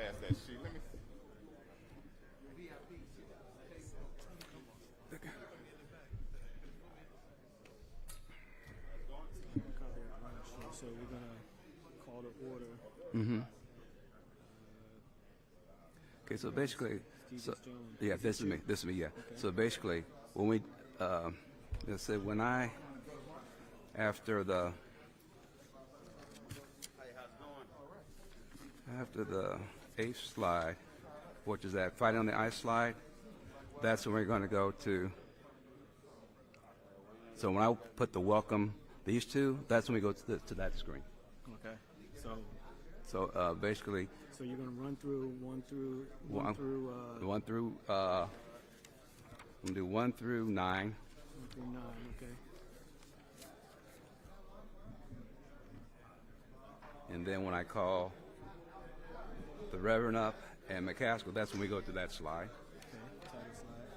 pass that sheet. Let me. So we're gonna call the order. Mm-hmm. Okay, so basically, yeah, this is me. This is me. Yeah. Okay. So basically, when we, let's say when after the eighth slide, which is that Fighting on the Ice slide, that's when we're going to go to. So when I put the welcome. These two, that's when we go to that screen. Okay. So basically. So you're gonna run through one through. I'm gonna do 1 through 9. 1 through 9. Okay. And then when I call the Reverend up and McCaskill, that's when we go to that slide. Okay. Title slide.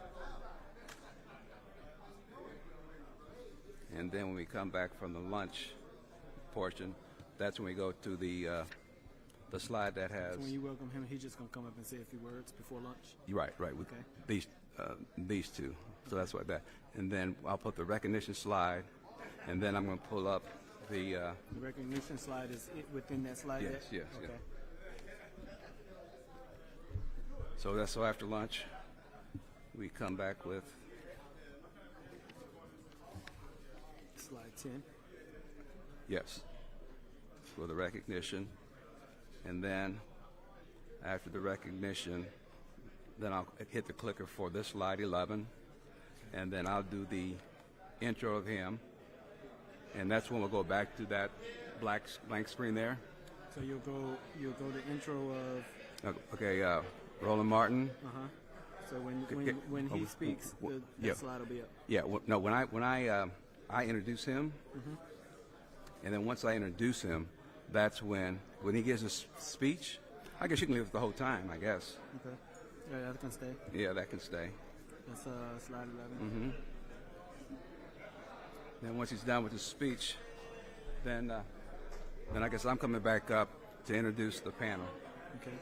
And then when we come back from the lunch portion, that's when we go to the slide that has. So when you welcome him, he's just gonna come up and say a few words before lunch. Right. Okay. These two. So that's what that. And then I'll put the recognition slide, and then I'm gonna pull up the. The recognition slide is within that slide. Yes. Yes. Okay. Yeah. So after lunch, we come back with. Slide 10. Yes, for the recognition. And then after the recognition, then I'll hit the clicker for this slide 11. And then I'll do the intro of him. And that's when we'll go back to that blank screen there. So you'll go to intro of. Okay, Roland Martin. Uh-huh. So when he speaks, that slide will be up. Yeah, no, when I introduce him, and then once I introduce him, that's when he gives his speech. I guess you can leave it the whole time, I guess. Okay. Yeah, that can stay. Yeah, that can stay. That's slide 11. Mm-hmm. Then once he's done with his speech, then I guess I'm coming back up to introduce the panel. Okay.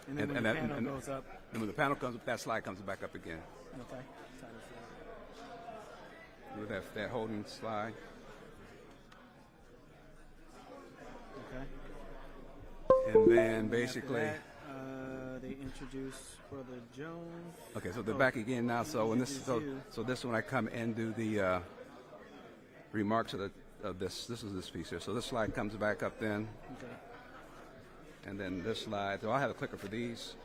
And then when the panel goes up. And when the panel comes up, that slide comes back up again. Okay. Title slide. With that holding slide. Okay. And then basically. That, they introduce Brother Jones. Okay, so they're back again now. So when this when I come and do the remarks of this is this piece here. So this slide comes back up then. Okay. And then this slide. So I'll have a clicker for these.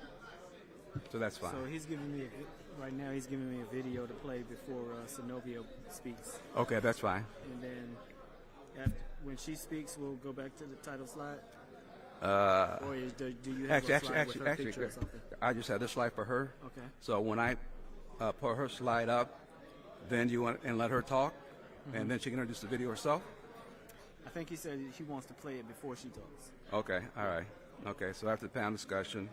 So that's fine. So he's giving me right now. He's giving me a video to play before Zenobia speaks. Okay, that's fine. And then when she speaks, we'll go back to the title slide. Or do you have a slide with her picture or something? I just have this slide for her. Okay. So when I put her slide up, then you want and let her talk, and then she can introduce the video herself. I think he said he wants to play it before she talks. Okay. All right. Okay. So after the panel discussion.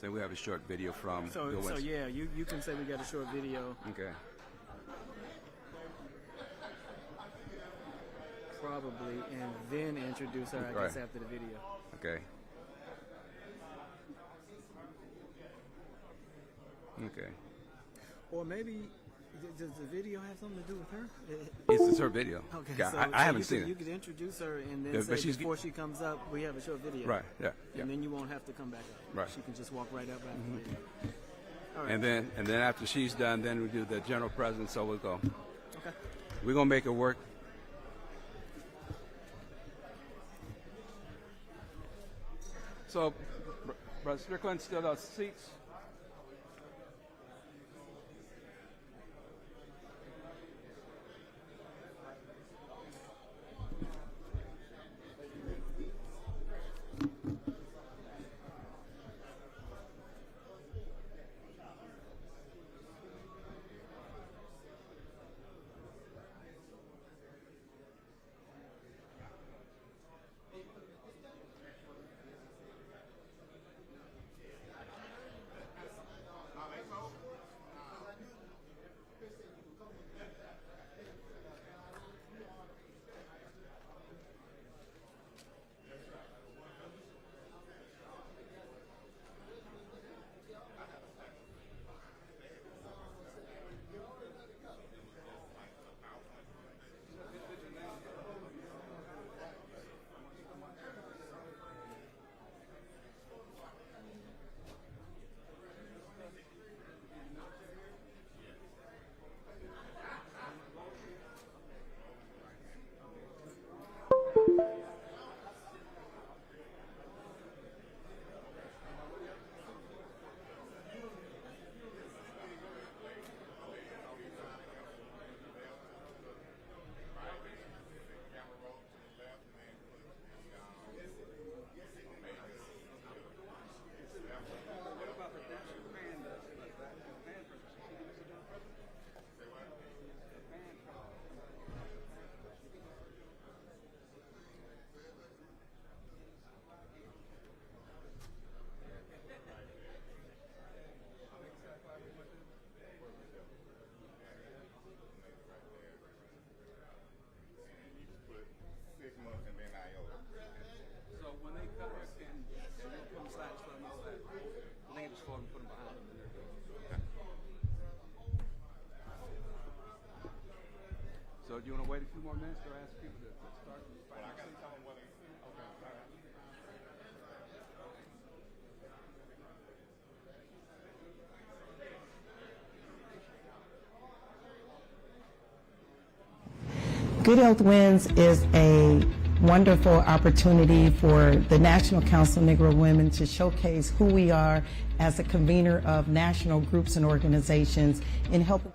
So we have a short video from. So yeah, you can say we got a short video. Okay. Probably, and then introduce her, I guess, after the video. Okay. Okay. Or maybe, does the video have something to do with her? It's her video. Okay, yeah, so I haven't seen it. You could introduce her and then say before she comes up, we have a short video. Right, yeah. And then you won't have to come back up. Right. She can just walk right up after the video. All right. And then after she's done, then we do the general presence, so we'll go. Okay. We're going to make it work. So, Brother Strickland, still those seats? do you want to wait a few more minutes or ask people to start? Well, I got to tell them whether. Okay, all right. Good Health Wins is a wonderful opportunity for the National Council of Negro Women to showcase who we are as a convener of national groups and organizations in helping.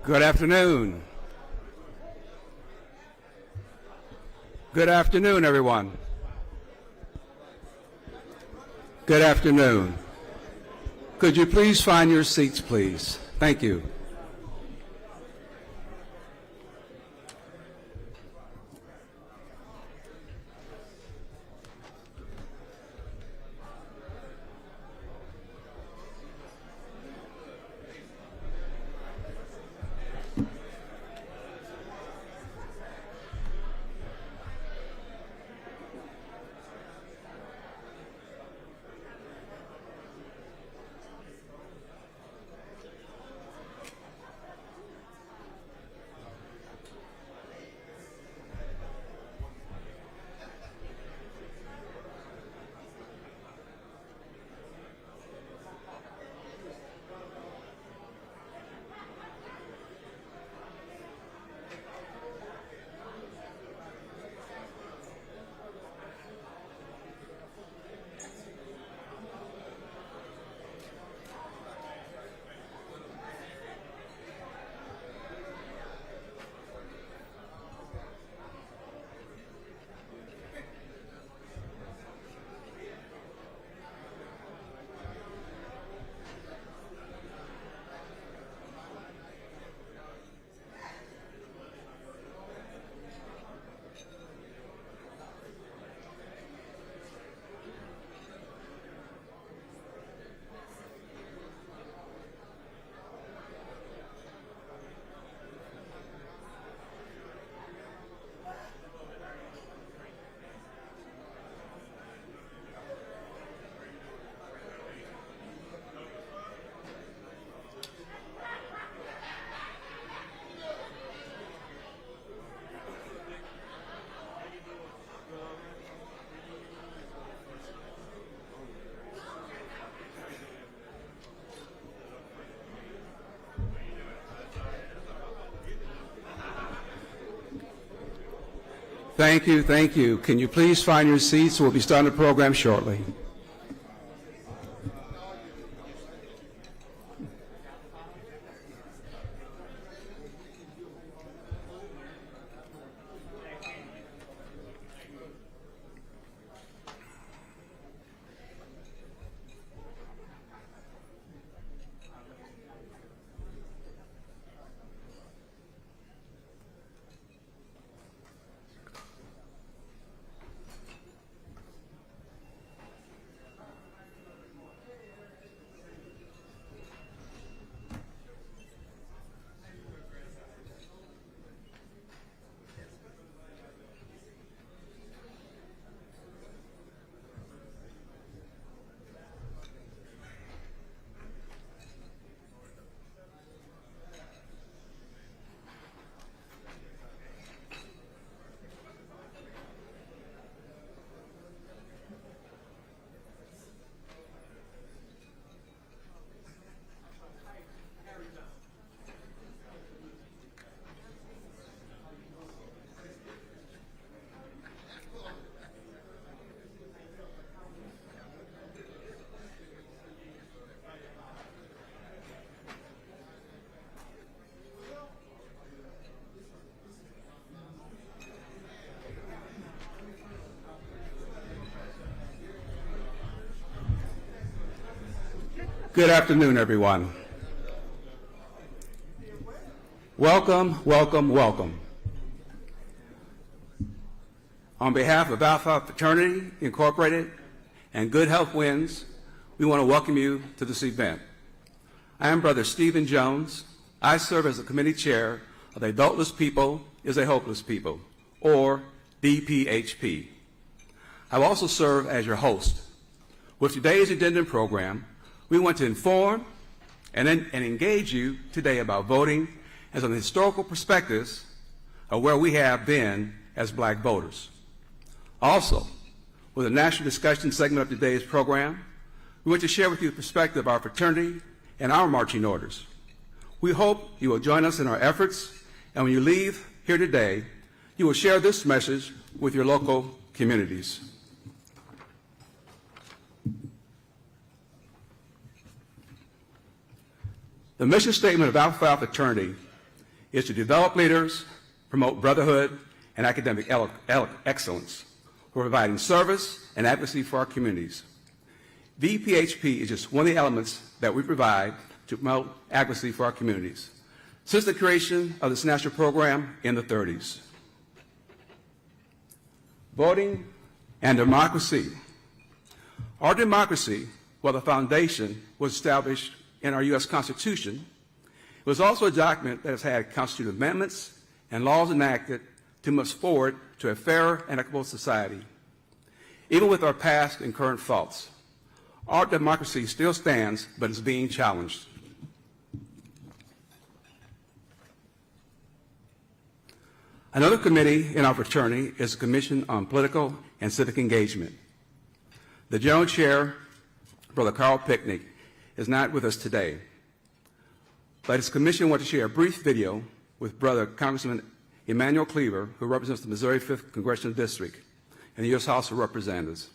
Good afternoon. Good afternoon, everyone. Good afternoon. Could you please find your seats, please? Thank you. Thank you, thank you. Can you please find your seats? We'll be starting the program shortly. Good afternoon, everyone. Welcome, welcome, welcome. On behalf of Alpha Fraternity, Incorporated, and Good Health Wins, we want to welcome you to this event. I am Brother Stephen Jones. I serve as the committee chair of the Voteless People is a Hopeless People, or DPHP. I will also serve as your host. With today's addendum program, we want to inform and engage you today about voting and some historical perspectives of where we have been as black voters. Also, with a national discussion segment of today's program, we want to share with you the perspective of our fraternity and our marching orders. We hope you will join us in our efforts, and when you leave here today, you will share this message with your local communities. The mission statement of Alpha Phi Fraternity is to develop leaders, promote brotherhood and academic excellence, for providing service and advocacy for our communities. VPHP is just one of the elements that we provide to promote advocacy for our communities since the creation of this national program in the 30s. Voting and democracy. Our democracy, while the foundation was established in our U.S. Constitution, was also a document that has had constitutional amendments and laws enacted to move us forward to a fair and equitable society. Even with our past and current faults, our democracy still stands, but is being challenged. Another committee in our fraternity is the Commission on Political and Civic Engagement. The General Chair, Brother Carl Picknick, is not with us today, but his commission wants to share a brief video with Brother Congressman Emmanuel Cleaver, who represents the Missouri 5th Congressional District in the U.S. House of Representatives.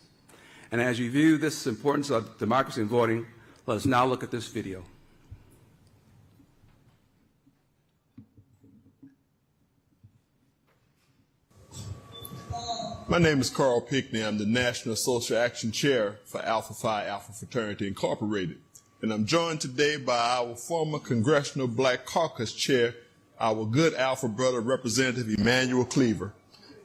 And as you view this importance of democracy and voting, let us now look at this video. My name is Carl Pickney. I'm the National Social Action Chair for Alpha Phi Alpha Fraternity Incorporated. And I'm joined today by our former Congressional Black Caucus Chair, our good Alpha brother, Representative Emmanuel Cleaver.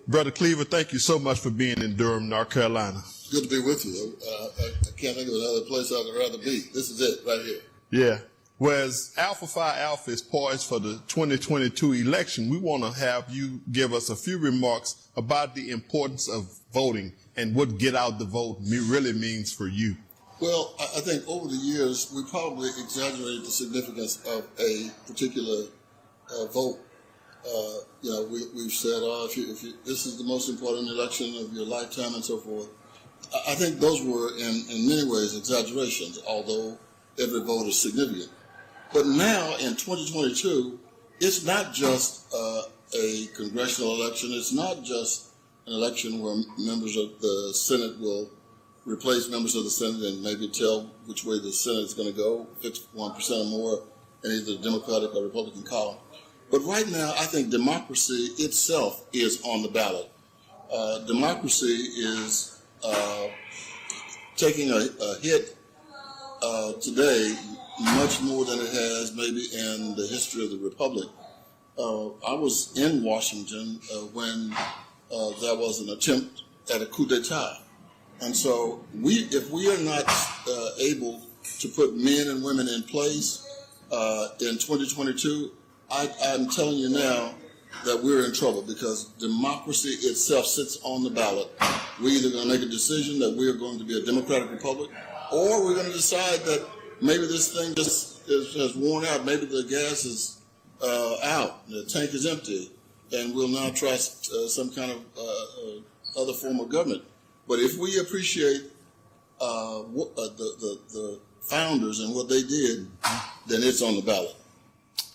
Brother Cleaver, thank you so much for being in Durham, North Carolina. Good to be with you. I can't think of another place I'd rather be. This is it right here. Yeah. Whereas Alpha Phi Alpha is poised for the 2022 election, we want to have you give us a few remarks about the importance of voting and what get out the vote really means for you. Well, I think over the years, we probably exaggerated the significance of a particular vote. We've said, this is the most important election of your lifetime and so forth. I think those were, in many ways, exaggerations, although every vote is significant. But now, in 2022, it's not just a congressional election. It's not just an election where members of the Senate will replace members of the Senate and maybe tell which way the Senate is going to go, 51% or more in either the Democratic or Republican column. But right now, I think democracy itself is on the ballot. Democracy is taking a hit today much more than it has maybe in the history of the Republic. I was in Washington when there was an attempt at a coup d'etat. And so if we are not able to put men and women in place in 2022, I'm telling you now that we're in trouble because democracy itself sits on the ballot. We're either going to make a decision that we are going to be a democratic republic, or we're going to decide that maybe this thing just has worn out. Maybe the gas is out, the tank is empty, and we'll now try some kind of other form of government. But if we appreciate the founders and what they did, then it's on the ballot.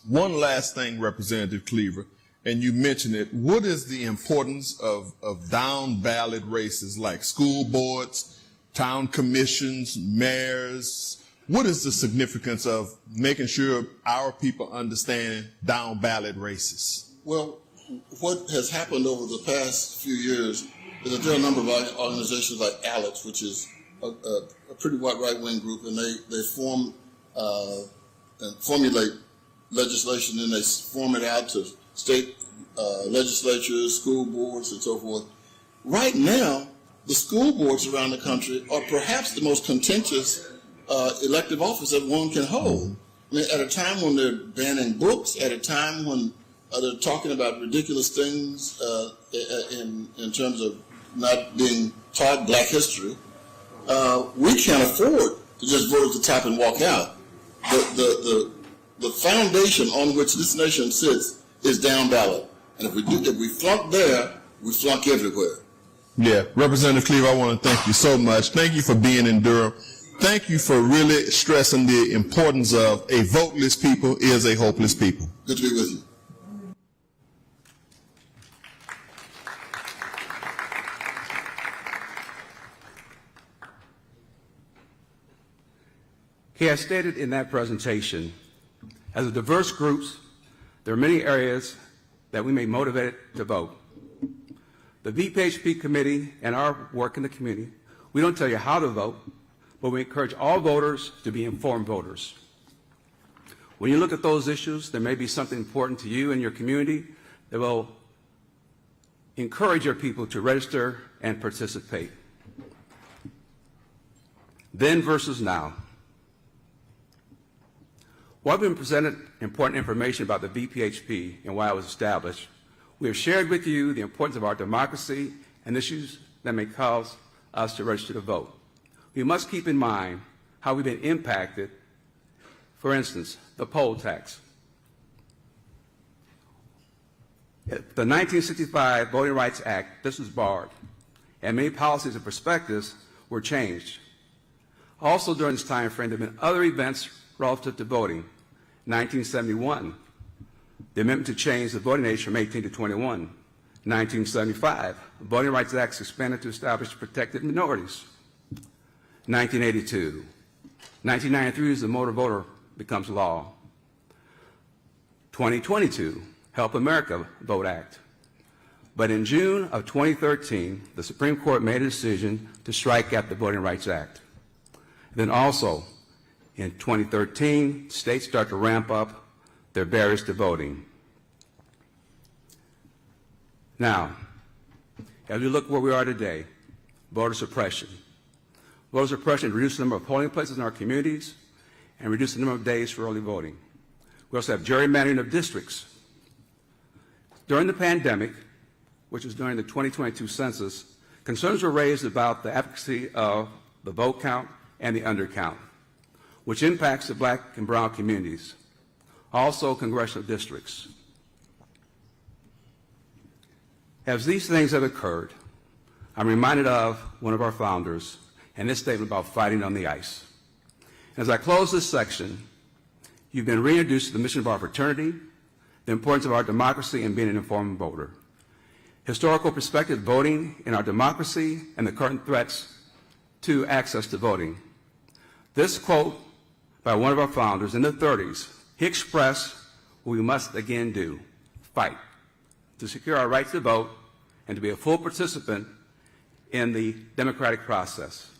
One last thing, Representative Cleaver, and you mentioned it. What is the importance of down ballot races like school boards, town commissions, mayors? What is the significance of making sure our people understand down ballot races? Well, what has happened over the past few years is that there are a number of organizations like ALEC, which is a pretty wide right-wing group, and they form and formulate legislation, and they form it out to state legislatures, school boards, and so forth. Right now, the school boards around the country are perhaps the most contentious elective office that one can hold. I mean, at a time when they're banning books, at a time when they're talking about ridiculous things in terms of not being taught Black history, we can't afford to just vote at the top and walk out. The foundation on which this nation sits is down ballot, and if we flunk there, we flunk everywhere. Yeah, Representative Cleaver, I want to thank you so much. Thank you for being in Durham. Thank you for really stressing the importance of a voteless people is a hopeless people. Good to be with you. He has stated in that presentation, as the diverse groups There are many areas that we may motivate to vote. The VPHP committee and our work in the community, we don't tell you how to vote, but we encourage all voters to be informed voters. When you look at those issues, there may be something important to you and your community that will encourage your people to register and participate. Then versus now. While we've been presented important information about the VPHP and why it was established, we have shared with you the importance of our democracy and issues that may cause us to register to vote. We must keep in mind how we've been impacted. For instance, the poll tax. The 1965 Voting Rights Act, this was barred, and many policies and perspectives were changed. Also during this time frame, there have been other events relative to voting. 1971, the amendment to change the voting age from 18 to 21. 1975, the Voting Rights Act expanded to establish protected minorities. 1982, 1993 the Motor Voter becomes law. 2022, Help America Vote Act. But in June of 2013, the Supreme Court made a decision to strike at the Voting Rights Act. Then also, in 2013, states start to ramp up their barriers to voting. Now, as we look where we are today, voter suppression. Voter suppression reduces the number of polling places in our communities and reduces the number of days for early voting. We also have gerrymandering of districts. During the pandemic, which was during the 2022 census, concerns were raised about the efficacy of the vote count and the undercount, which impacts the black and brown communities, also congressional districts. As these things have occurred, I'm reminded of one of our founders and this statement about fighting on the ice. As I close this section, you've been reintroduced to the mission of our fraternity, the importance of our democracy and being an informed voter, historical perspective of voting in our democracy, and the current threats to access to voting. This quote by one of our founders in the 30s, he expressed what we must again do, fight, to secure our right to vote and to be a full participant in the democratic process.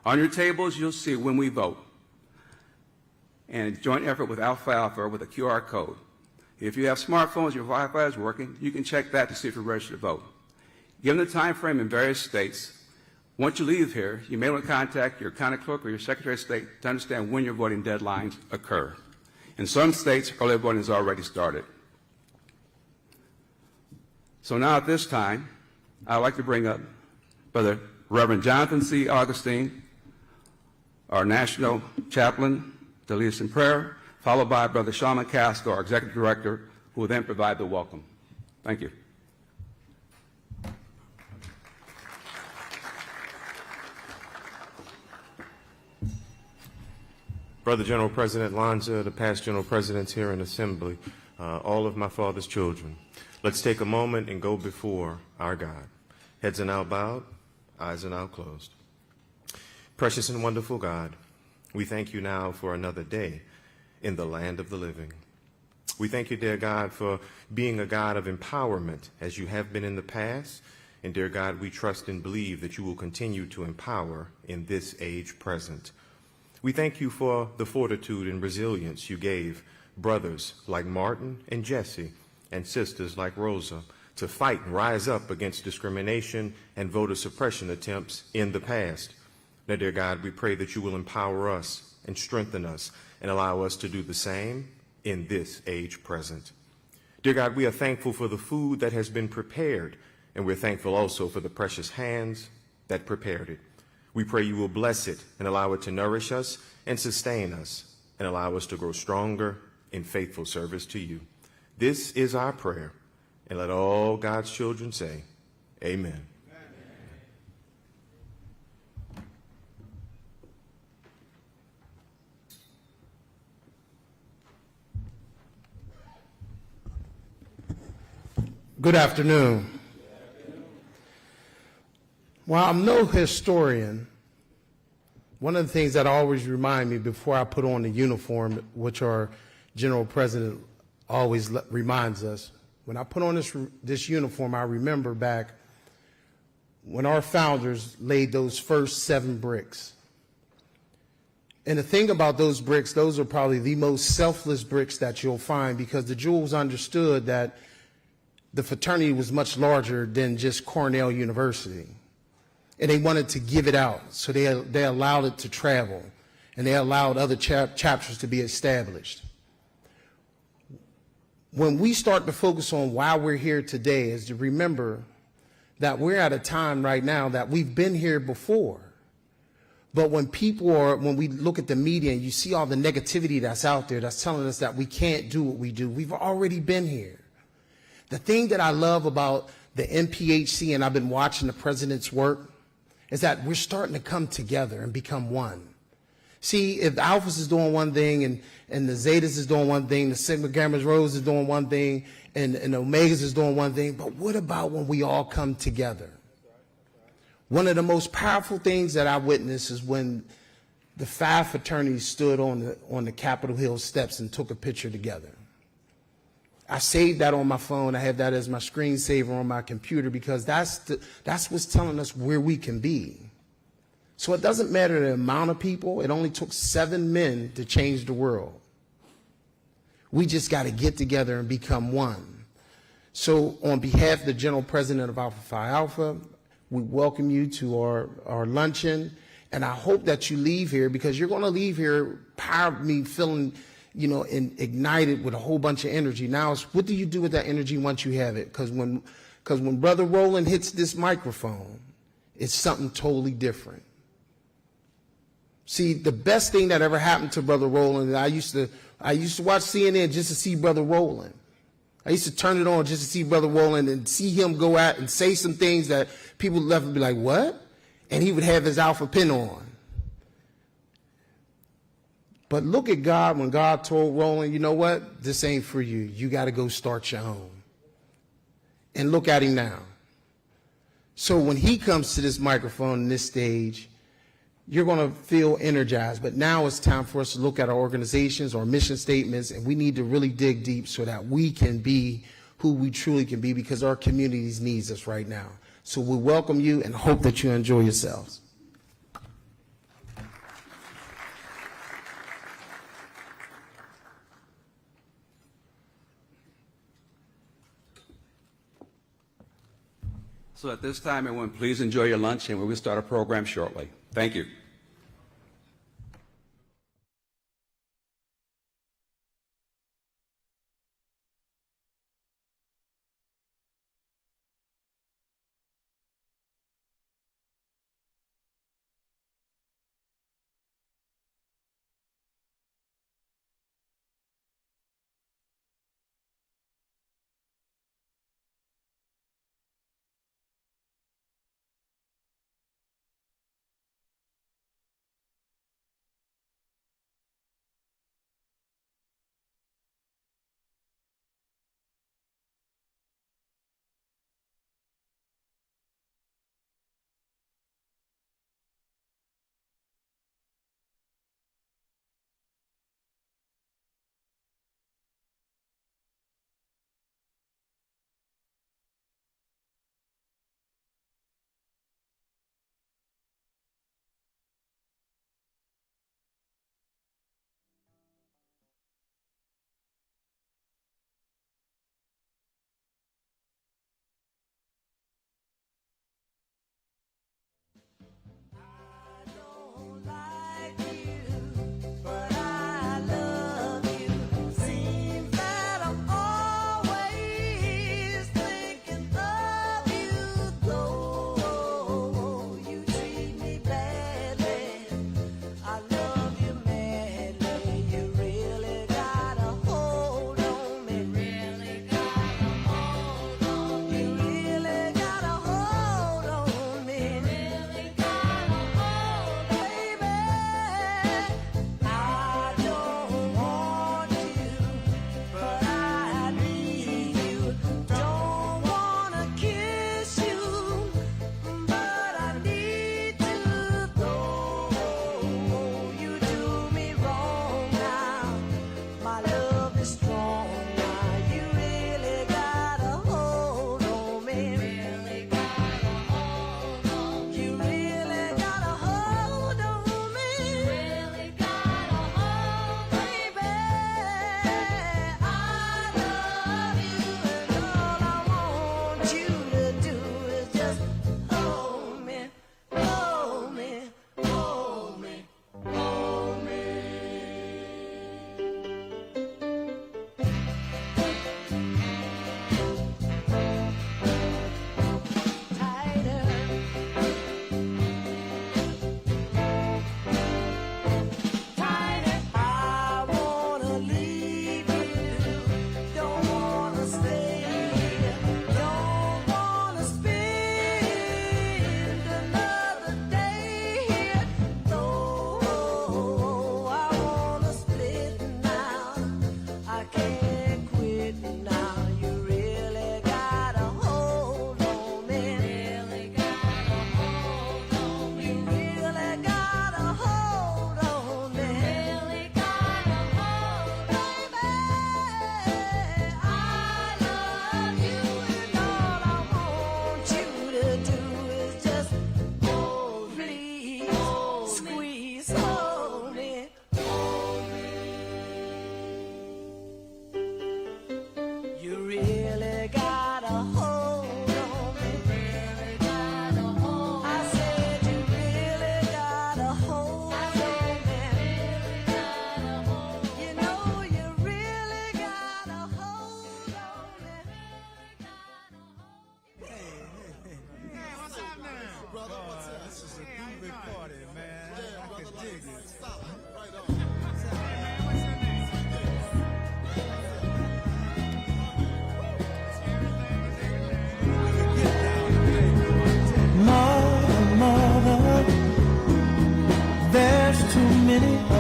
On your tables, you'll see when we vote, and a joint effort with Alfalfa with a QR code. If you have smartphones, your Wi-Fi is working, you can check that to see if you're registered to vote. Given the time frame in various states, once you leave here, you may want to contact your county clerk or your Secretary of State to understand when your voting deadlines occur. In some states, early voting has already started. So now at this time, I'd like to bring up Brother Reverend Jonathan C. Augustine, our National Chaplain, to lead us in prayer, followed by Brother Sean McCaskill, our Executive Director, who will then provide the welcome. Thank you. Brother General President Lanza, the past General Presidents here in Assembly, all of my father's children, let's take a moment and go before our God. Heads are now bowed, eyes are now closed. Precious and wonderful God, we thank you now for another day in the land of the living. We thank you, dear God, for being a God of empowerment as you have been in the past. And dear God, we trust and believe that you will continue to empower in this age present. We thank you for the fortitude and resilience you gave brothers like Martin and Jesse and sisters like Rosa to fight and rise up against discrimination and voter suppression attempts in the past. Now, dear God, we pray that you will empower us and strengthen us and allow us to do the same in this age present. Dear God, we are thankful for the food that has been prepared, and we're thankful also for the precious hands that prepared it. We pray you will bless it and allow it to nourish us and sustain us and allow us to grow stronger in faithful service to you. This is our prayer, and let all God's children say, amen. Good afternoon. While I'm no historian, one of the things that always remind me before I put on the uniform, which our General President always reminds us. When I put on this uniform, I remember back when our founders laid those first 7 bricks. And the thing about those bricks, those are probably the most selfless bricks that you'll find, because the Jewels understood that the fraternity was much larger than just Cornell University. And they wanted to give it out, so they allowed it to travel, and they allowed other chapters to be established. When we start to focus on why we're here today, is to remember that we're at a time right now that we've been here before. But when we look at the media and you see all the negativity that's out there that's telling us that we can't do what we do, we've already been here. The thing that I love about the NPHC, and I've been watching the president's work, is that we're starting to come together and become one. See, if the Alphas is doing one thing and the Zetas is doing one thing, the Sigma Gamma Rhos is doing one thing, and the Omegas is doing one thing, but what about when we all come together? One of the most powerful things that I witnessed is when the 5 fraternities stood on the Capitol Hill steps and took a picture together. I saved that on my phone. I have that as my screensaver on my computer, because that's what's telling us where we can be. So it doesn't matter the amount of people. It only took 7 men to change the world. We just got to get together and become one. So on behalf of the General President of Alpha Phi Alpha, we welcome you to our luncheon. And I hope that you leave here, because you're going to leave here feeling, ignited with a whole bunch of energy. Now, what do you do with that energy once you have it? Because when Brother Roland hits this microphone, it's something totally different. See, the best thing that ever happened to Brother Roland, I used to watch CNN just to see Brother Roland. I used to turn it on just to see Brother Roland and see him go out and say some things that people left would be like, what? And he would have his alpha pin on. But look at God when God told Roland, you know what? This ain't for you. You got to go start your own. And look at him now. So when he comes to this microphone and this stage, you're going to feel energized. But now it's time for us to look at our organizations, our mission statements, and we need to really dig deep so that we can be who we truly can be, because our communities needs us right now. So we welcome you and hope that you enjoy yourselves. So at this time, everyone, please enjoy your lunch, and we will start our program shortly. Thank you.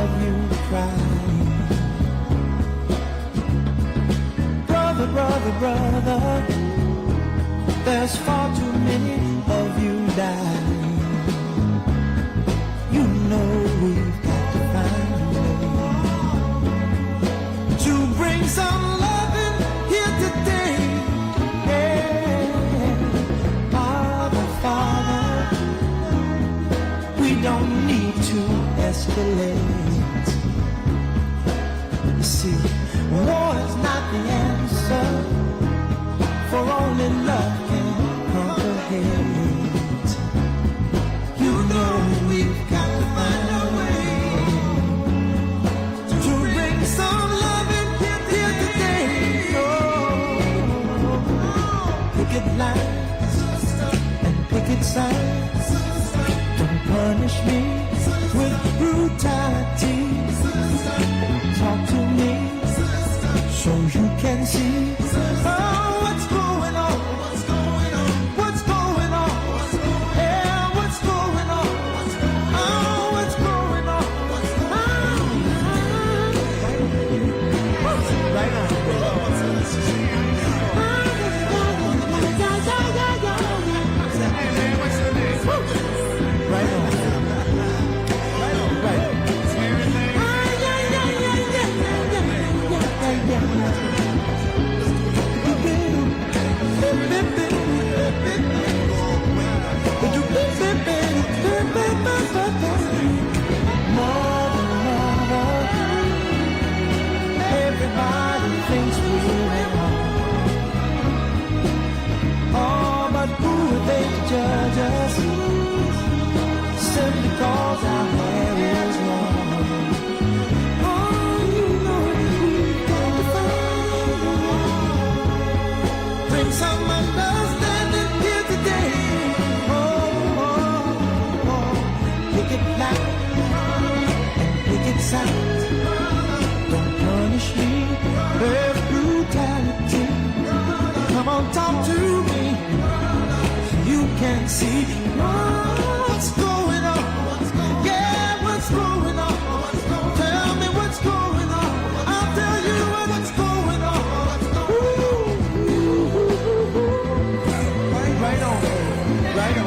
of you crying. Brother, brother, brother, there's far too many of you dying. You know we've got to find a way to bring some loving here today. Yeah. Father, Father, we don't need to escalate. You see, war is not the answer, for only love can conquer hate. You know we've got to find a way to bring some love in here today. Oh, picket lines and picket signs, don't punish me with brutality. Talk to me so you can see. Oh, what's going on? What's going on? What's going on? Yeah, what's going on? Oh, what's going on? Right on. Right on. Right on. Everybody thinks we're at home. Oh, but who are they to judge us? Simply cause our hair is long. Oh, you know we've got to find a way. Bring some understanding here today. Oh, oh, oh. Picket line and picket signs, don't punish me with brutality. Come on, talk to me so you can see what's going on. Yeah, what's going on? Tell me what's going on. I'll tell you what's going on. Ooh. Right on, right on.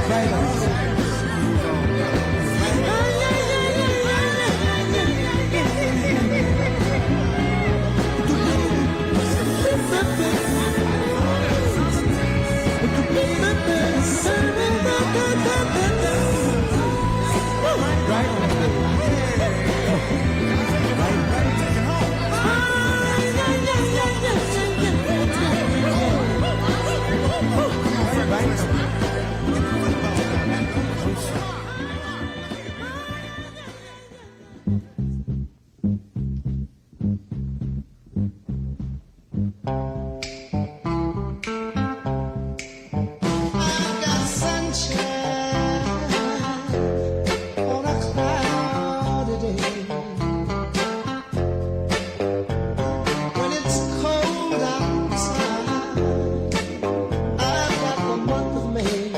Right on. May.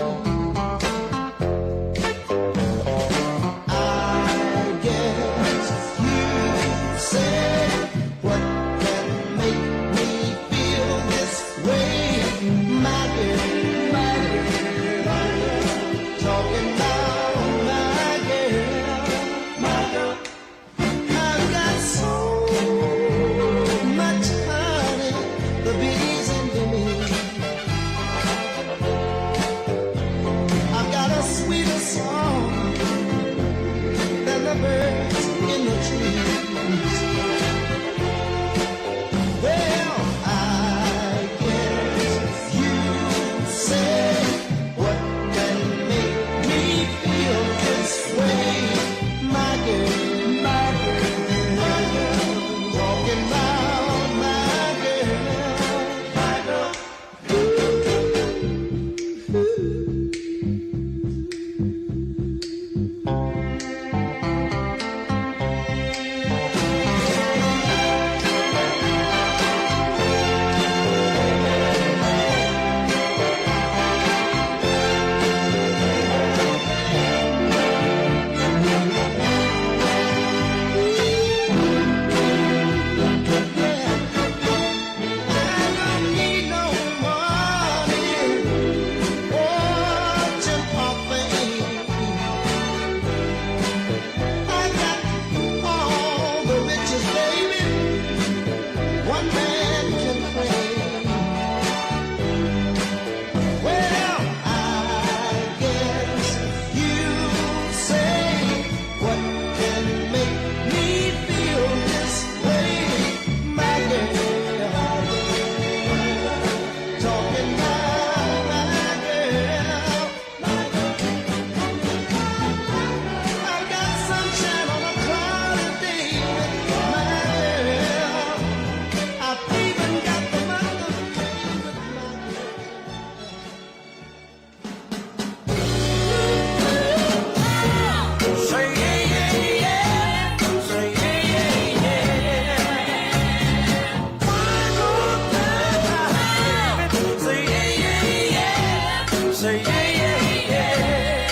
say yeah, yeah, yeah.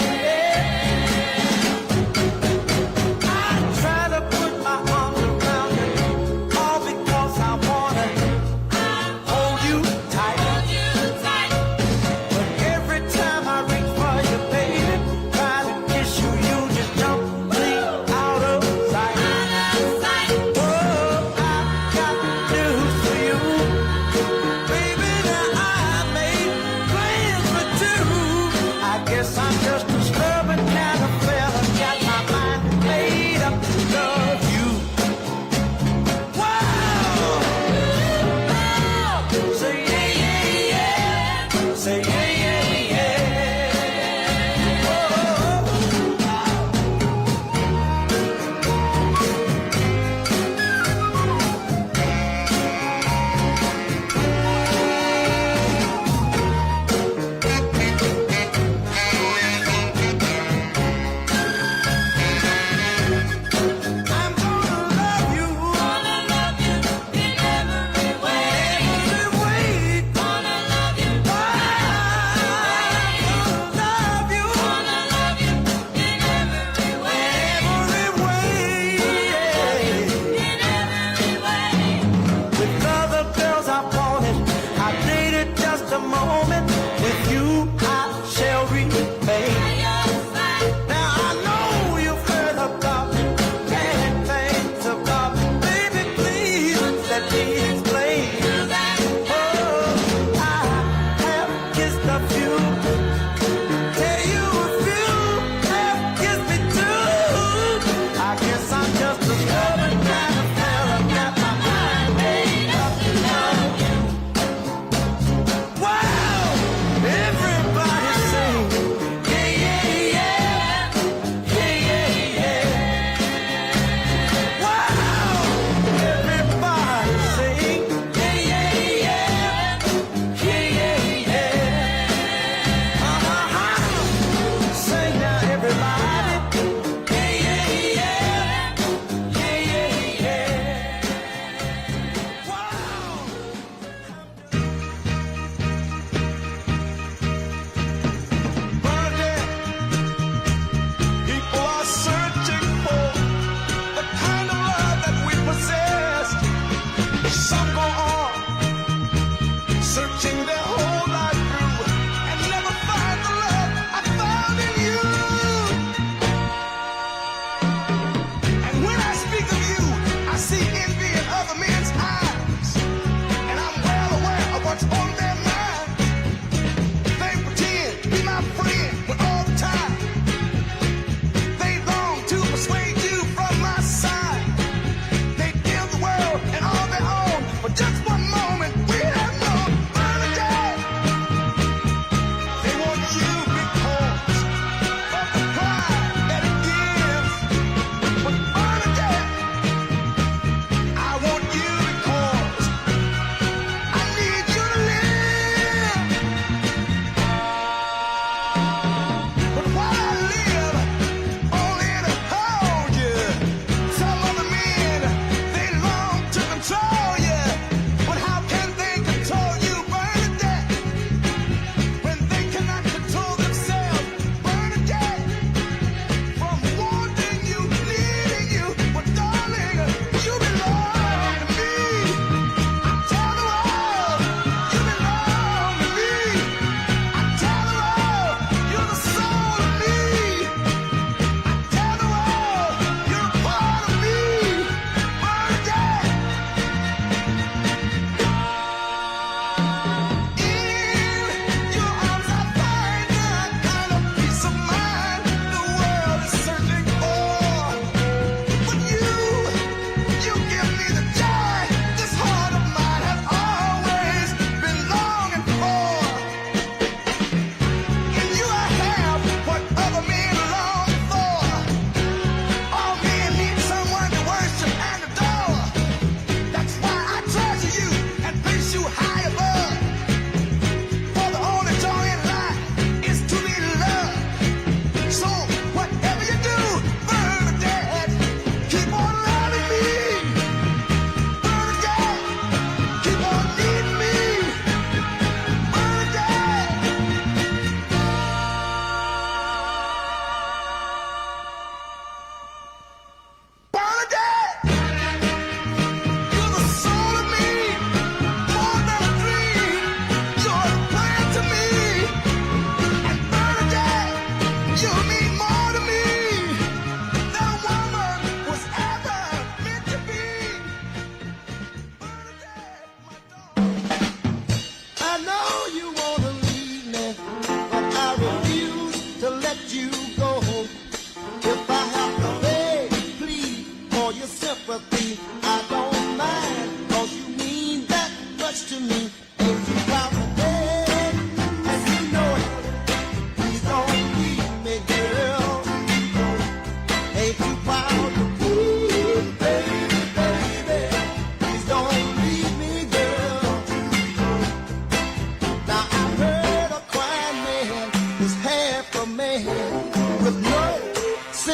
I try to put my arms around you, all because I wanna hold you tight. But every time I reach for you, baby, try to kiss you, you just jump clean out of sight. Oh, I've got news for you, baby. Now I made plans for two. I guess I'm just a stubborn kind of fella, got my mind made up to love you. Wow! Say yeah, yeah, yeah. Say yeah, yeah, yeah. Oh. I'm gonna love you in every way. Gonna love you. Love you. In every way. With other girls I wanted, I dated just a moment. With you I shall remain. Now I know you've heard about me, many things about me. Baby, please let me explain. Oh, I have kissed a few. Tell you a few have kissed me too. I guess I'm just a stubborn kind of fella, got my mind made up to love you. Wow! Everybody sing, yeah, yeah, yeah. Yeah, yeah, yeah. Wow! Everybody sing, yeah, yeah, yeah. Yeah, yeah, yeah.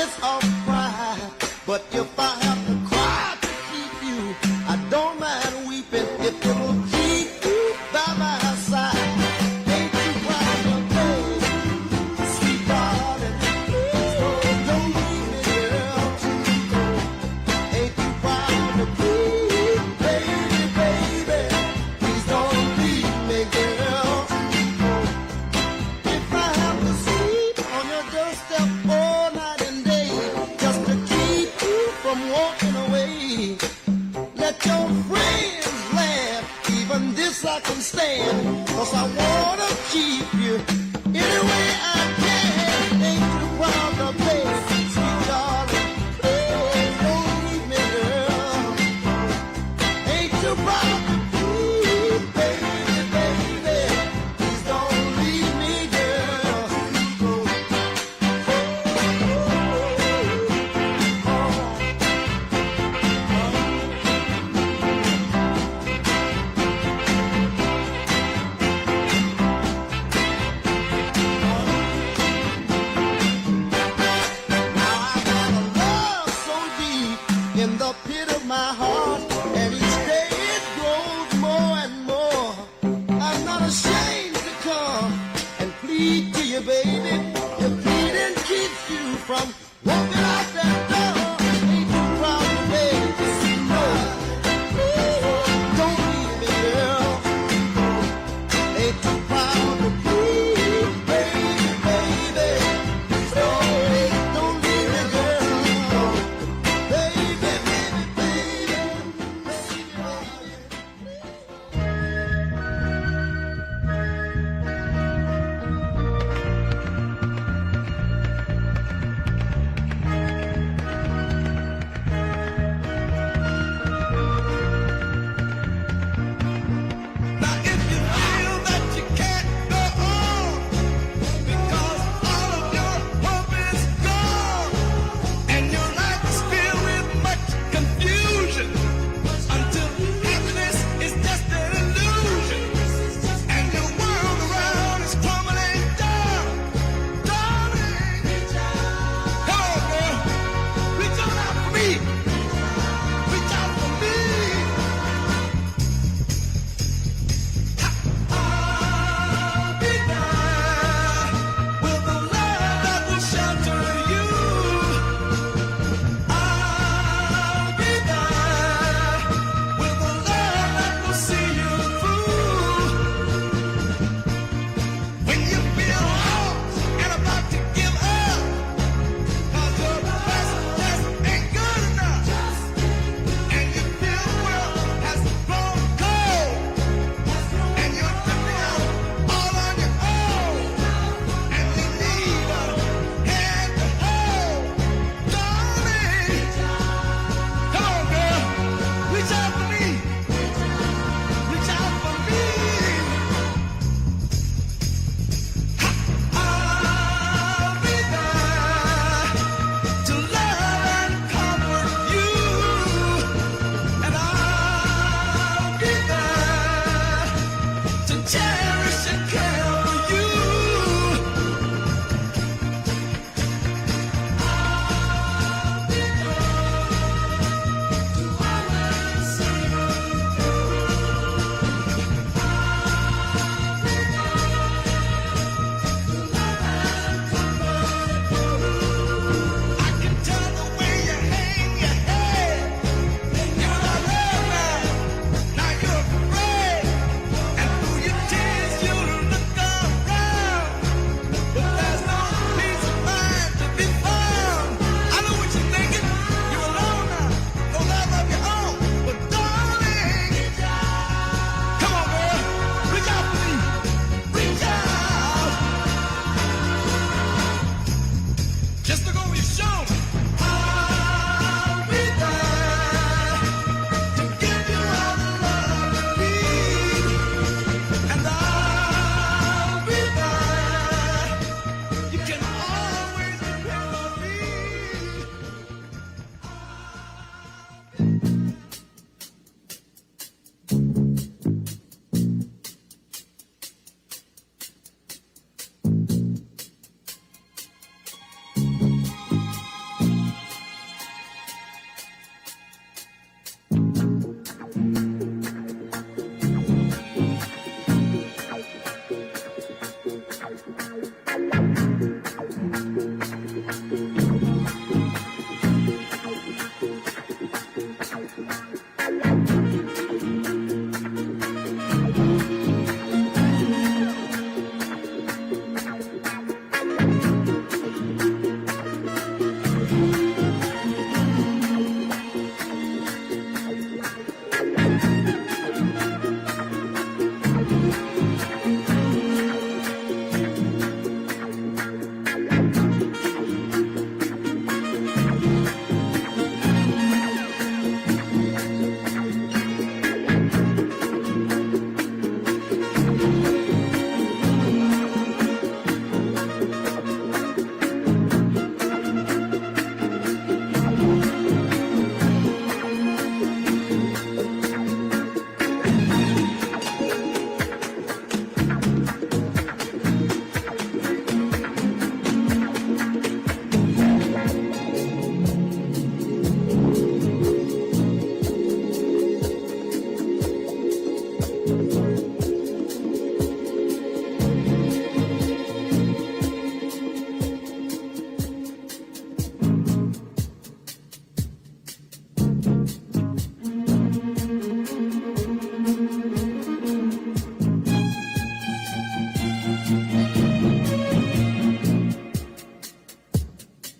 tears of pride. But if I have to cry to keep you, I don't mind weeping if it'll keep you by my side. Ain't you proud of me, sweet darling? Please don't leave me, girl, to go. Ain't you proud of me, baby, baby? Please don't leave me, girl, to go. If I have to sleep on your doorstep all night and day, just to keep you from walking away, let your friends laugh, even this I can stand, 'cause I wanna keep you any way I can. Ain't you proud of me, sweet darling? Please don't leave me, girl. Ain't you proud of me, baby, baby? Please don't leave me, girl. Now I got a love so deep in the pit of my heart, and each day it grows more and more. I'm not ashamed to come and plead to you, baby. Your pleading keeps you from walking out that door. Ain't you proud of me? No. Don't leave me, girl. Ain't you proud of me, baby, baby? Don't leave me, girl. Baby, baby, baby, baby, baby.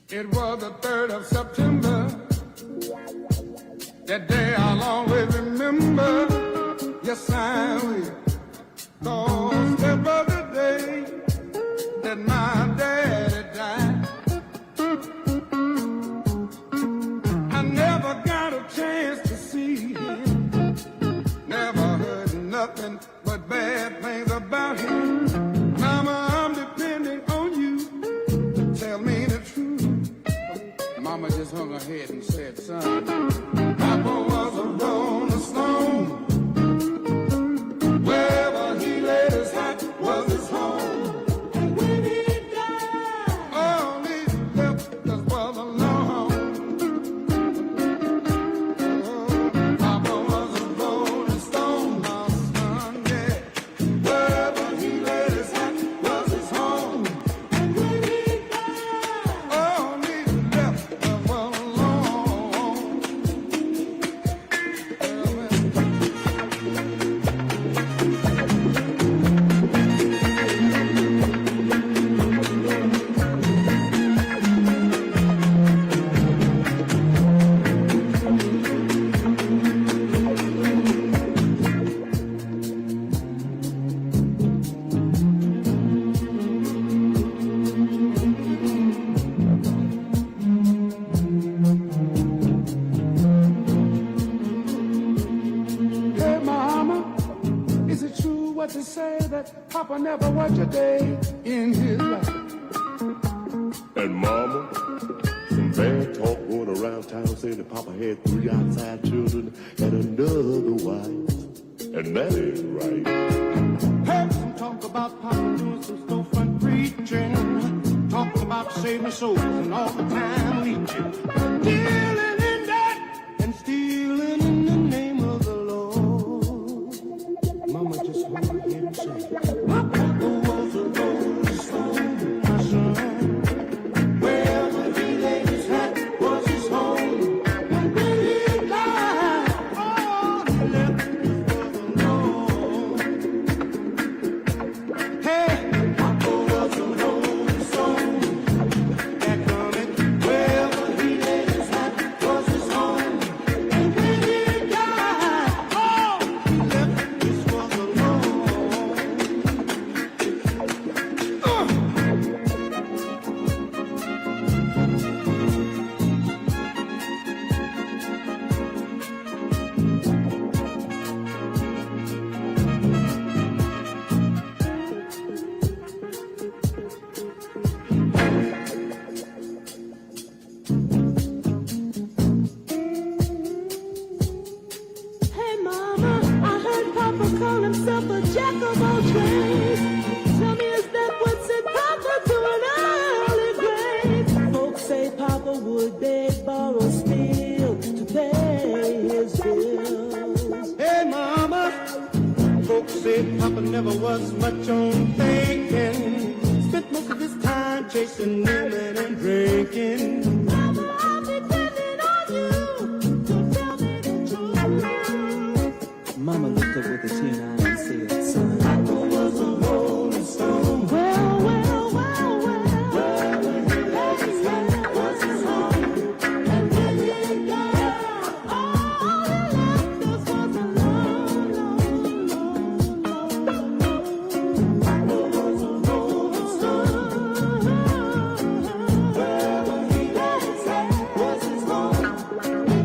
It was the 3rd of September. That day I'll always remember. Yes, I will. 'Cause that was the day that my daddy died. I never got a chance to see him. Never heard nothing but bad things about him. Mama, I'm depending on you to tell me the truth. Mama just hung her head and said, son, Papa was a rolling stone. Wherever he laid his hat was his home. And when he died, all he left us was alone. Papa was a rolling stone, my son, yeah. Wherever he laid his hat was his home. And when he died, all he left us was alone. Hey, Mama, is it true what they say that Papa never worked a day in his life? And Mama, some bad talk going around town saying that Papa had 3 outside children and another wife. And that ain't right. Heard some talk about Papa doing some storefront preaching, talking about saving souls and all the time leeching, dealing in that and stealing in the name of the Lord. Mama just hung her head and said, Papa was a rolling stone, my son. Wherever he laid his hat was his home. And when he died, all he left was alone. Hey, Papa was a rolling stone. That coming, wherever he laid his hat was his home. And when he died, all he left us was alone. Hey, Mama, I heard Papa call himself a jack of all trades. Tell me, is that what sent Papa to an early grave? Folks say Papa would beg, borrow, steal to pay his bills. Hey, Mama, folks say Papa never was much on thinking. chasing women and drinking. Mama, I'm depending on you to tell me the truth. Mama looked up with a tear eye and said, son, Papa was a rolling stone. Well, well, well, well. Was his home. And when he died, all he left us was a lone, lone, lone, lone. Papa was a rolling stone. Wherever he laid his head was his home. And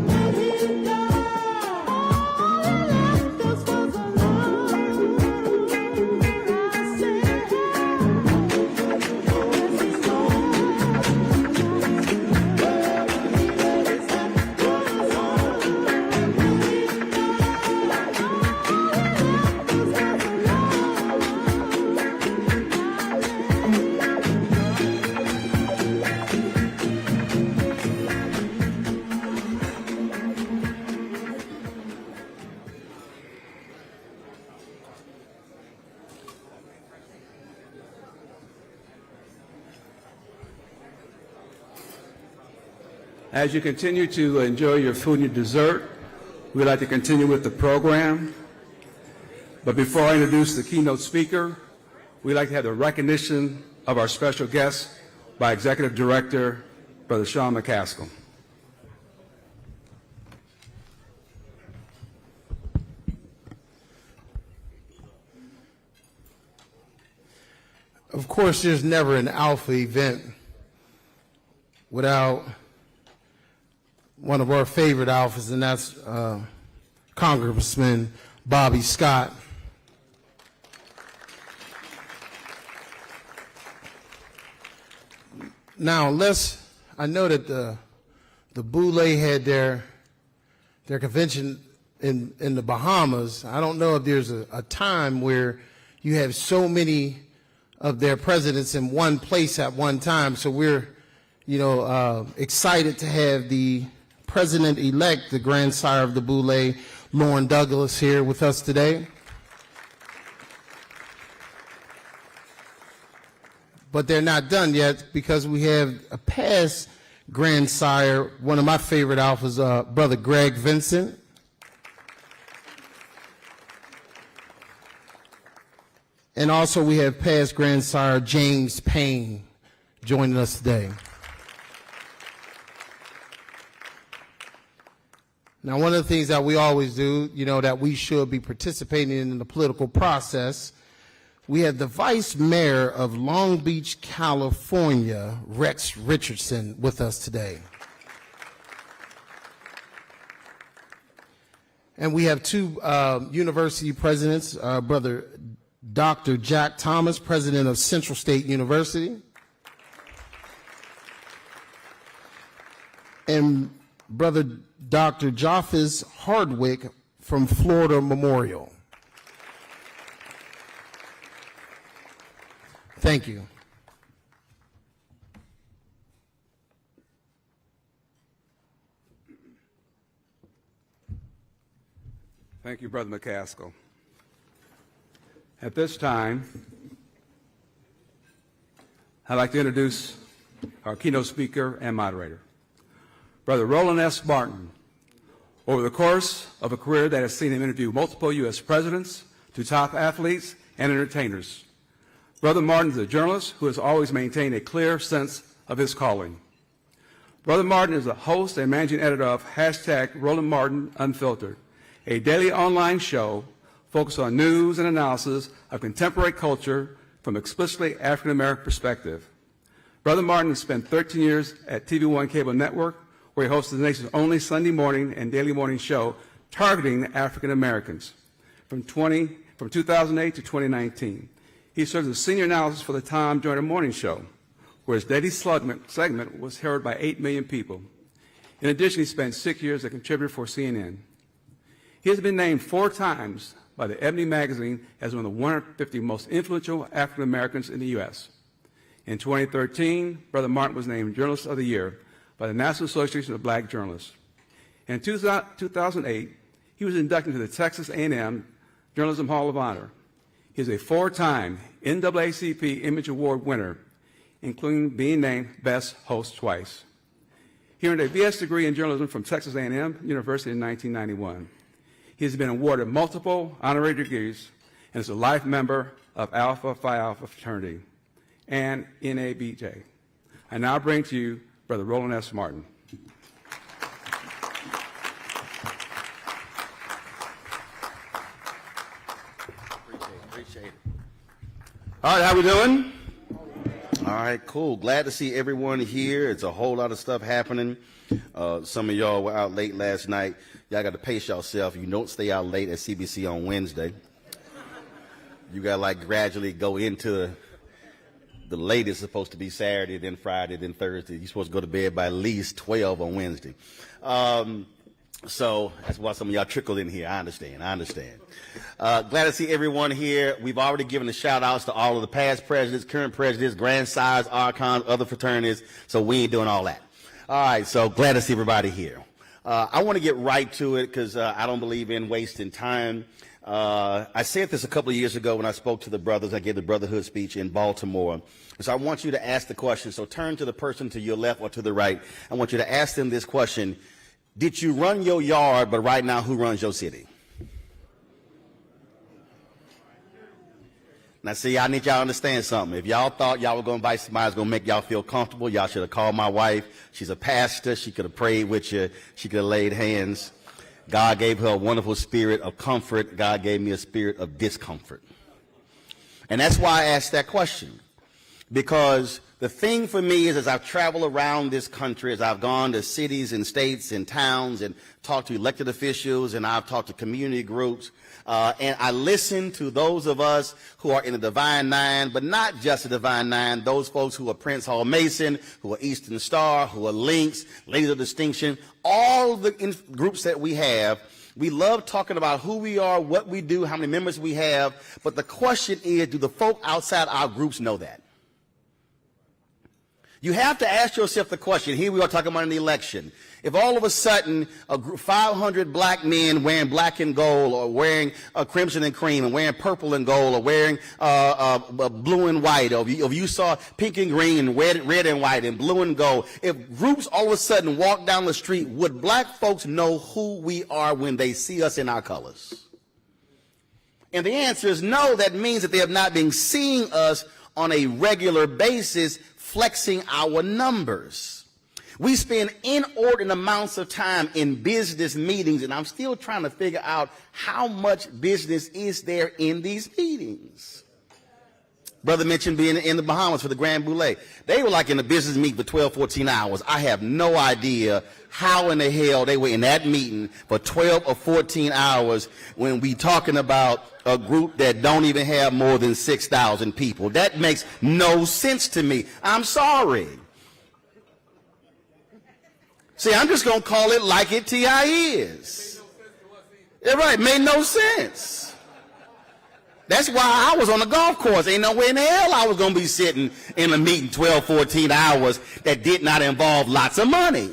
when he died, all he left us was a lone. I said, As you continue to enjoy your food and your dessert, we'd like to continue with the program. But before I introduce the keynote speaker, we'd like to have the recognition of our special guest by Executive Director, Brother Sean McCaskill. Of course, there's never an Alpha event without one of our favorite Alphas, and that's Congressman Bobby Scott. Now, I know that the Boule had their convention in the Bahamas. I don't know if there's a time where you have so many of their presidents in one place at one time. So we're, excited to have the president-elect, the grandsire of the Boule, Lauren Douglas, here with us today. But they're not done yet, because we have a past grandsire, one of my favorite Alphas, Brother Greg Vincent. And also we have past grandsire James Payne joining us today. Now, one of the things that we always do, that we should be participating in the political process, we have the Vice Mayor of Long Beach, California, Rex Richardson, with us today. And we have two university presidents, Brother Dr. Jack Thomas, president of Central State University, and Brother Dr. Japhis Hardwick from Florida Memorial. Thank you. Thank you, Brother McCaskill. At this time, I'd like to introduce our keynote speaker and moderator, Brother Roland S. Martin. Over the course of a career that has seen him interview multiple U.S. presidents to top athletes and entertainers, Brother Martin is a journalist who has always maintained a clear sense of his calling. Brother Martin is the host and managing editor of #RolandMartinUnfiltered, a daily online show focused on news and analysis of contemporary culture from explicitly African-American perspective. Brother Martin has spent 13 years at TV One Cable Network, where he hosted the nation's only Sunday morning and daily morning show targeting African Americans from 2008 to 2019. He served as senior analyst for the Time during the morning show, where his daily segment was heard by 8 million people. In addition, he spent 6 years as a contributor for CNN. He has been named 4 times by the Ebony magazine as one of the 150 most influential African Americans in the U.S. In 2013, Brother Martin was named Journalist of the Year by the National Association of Black Journalists. In 2008, he was inducted into the Texas A&M Journalism Hall of Honor. He is a 4-time NAACP Image Award winner. including being named Best Host twice. He earned a BS degree in journalism from Texas A&M University in 1991. He has been awarded multiple honorary degrees and is a life member of Alpha Phi Alpha Fraternity and NABJ. I now bring to you Brother Roland S. Martin. Appreciate it. All right, how we doing? All right, cool. Glad to see everyone here. It's a whole lot of stuff happening. Some of y'all were out late last night. Y'all got to pace yourself. You don't stay out late at CBC on Wednesday. You got to like gradually go into the latest supposed to be Saturday, then Friday, then Thursday. You're supposed to go to bed by at least 12 on Wednesday. So that's why some of y'all trickled in here. I understand. Glad to see everyone here. We've already given the shout outs to all of the past presidents, current presidents, grand sires, archons, other fraternities. So we ain't doing all that. All right. So glad to see everybody here. I want to get right to it because I don't believe in wasting time. I said this a couple of years ago when I spoke to the brothers. I gave the brotherhood speech in Baltimore. So I want you to ask the question. So turn to the person to your left or to the right. I want you to ask them this question. Did you run your yard, but right now who runs your city? Now, see, I need y'all to understand something. If y'all thought y'all were going to invite somebody who's going to make y'all feel comfortable, y'all should have called my wife. She's a pastor. She could have prayed with you. She could have laid hands. God gave her a wonderful spirit of comfort. God gave me a spirit of discomfort. And that's why I asked that question. Because the thing for me is as I've traveled around this country, as I've gone to cities and states and towns and talked to elected officials and I've talked to community groups, and I listen to those of us who are in the Divine Nine, but not just the Divine Nine, those folks who are Prince Hall Mason, who are Eastern Star, who are Links, Ladies of Distinction, all the groups that we have. We love talking about who we are, what we do, how many members we have, but the question is, do the folk outside our groups know that? You have to ask yourself the question. Here we are talking about an election. If all of a sudden 500 black men wearing black and gold or wearing crimson and cream and wearing purple and gold or wearing blue and white, or if you saw pink and green and red and white and blue and gold, if groups all of a sudden walk down the street, would black folks know who we are when they see us in our colors? And the answer is no. That means that they have not been seeing us on a regular basis, flexing our numbers. We spend inordinate amounts of time in business meetings, and I'm still trying to figure out how much business is there in these meetings. Brother mentioned being in the Bahamas for the Grand Boulay. They were like in a business meeting for 12, 14 hours. I have no idea how in the hell they were in that meeting for 12 or 14 hours when we talking about a group that don't even have more than 6,000 people. That makes no sense to me. I'm sorry. See, I'm just going to call it like it T.I. is. Yeah, right, made no sense. That's why I was on the golf course. Ain't nowhere in the hell I was going to be sitting in a meeting 12, 14 hours that did not involve lots of money.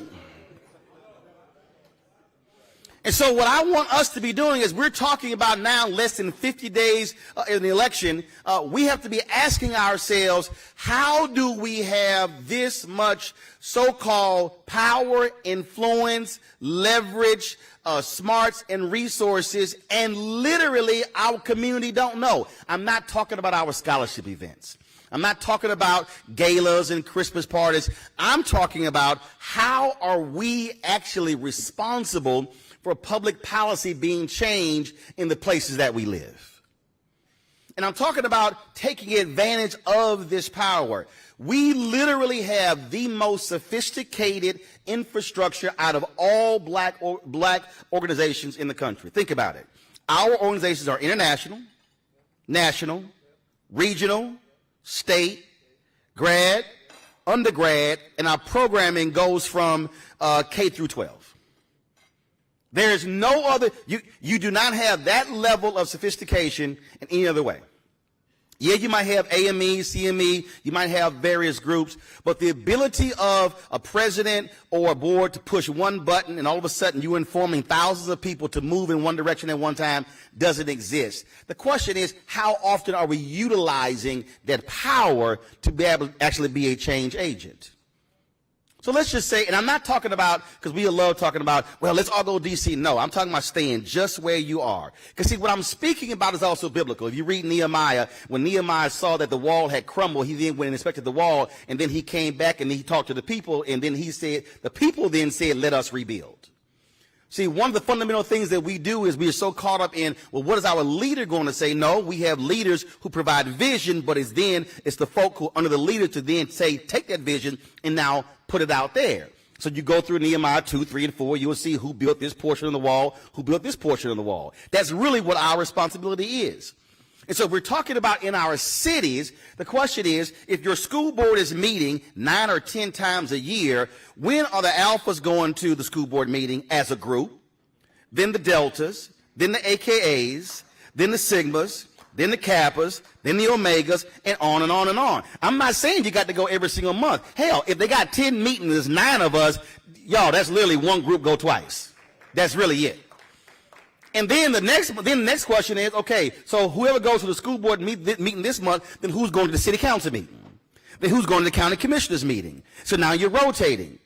And so what I want us to be doing is we're talking about now less than 50 days in the election. We have to be asking ourselves, how do we have this much so-called power, influence, leverage, smarts, and resources, and literally our community don't know? I'm not talking about our scholarship events. I'm not talking about galas and Christmas parties. I'm talking about how are we actually responsible for public policy being changed in the places that we live. And I'm talking about taking advantage of this power. We literally have the most sophisticated infrastructure out of all black organizations in the country. Think about it. Our organizations are international, national, regional, state, grad, undergrad, and our programming goes from K through 12. There is no other, you do not have that level of sophistication in any other way. Yeah, you might have AME, CME, you might have various groups, but the ability of a president or a board to push one button and all of a sudden you're informing thousands of people to move in one direction at one time doesn't exist. The question is, how often are we utilizing that power to be able to actually be a change agent? So let's just say, and I'm not talking about, because we love talking about, well, let's all go to D.C. No, I'm talking about staying just where you are. Because see, what I'm speaking about is also biblical. If you read Nehemiah, when Nehemiah saw that the wall had crumbled, he then went and inspected the wall, and then he came back and he talked to the people, and then he said, the people then said, let us rebuild. See, one of the fundamental things that we do is we are so caught up in, well, what is our leader going to say? No, we have leaders who provide vision, but it's the folk who under the leader to then say, take that vision and now put it out there. So you go through Nehemiah 2, 3, and 4, you will see who built this portion of the wall, who built this portion of the wall. That's really what our responsibility is. And so if we're talking about in our cities, the question is, if your school board is meeting 9 or 10 times a year, when are the alphas going to the school board meeting as a group, then the deltas, then the AKAs, then the sigmas, then the kappas, then the omegas, and on and on and on. I'm not saying you got to go every single month. Hell, if they got 10 meetings, there's 9 of us, y'all, that's literally one group go twice. That's really it. And then the next question is, okay, so whoever goes to the school board meeting this month, then who's going to the city council meeting? Then who's going to the county commissioners meeting? So now you're rotating.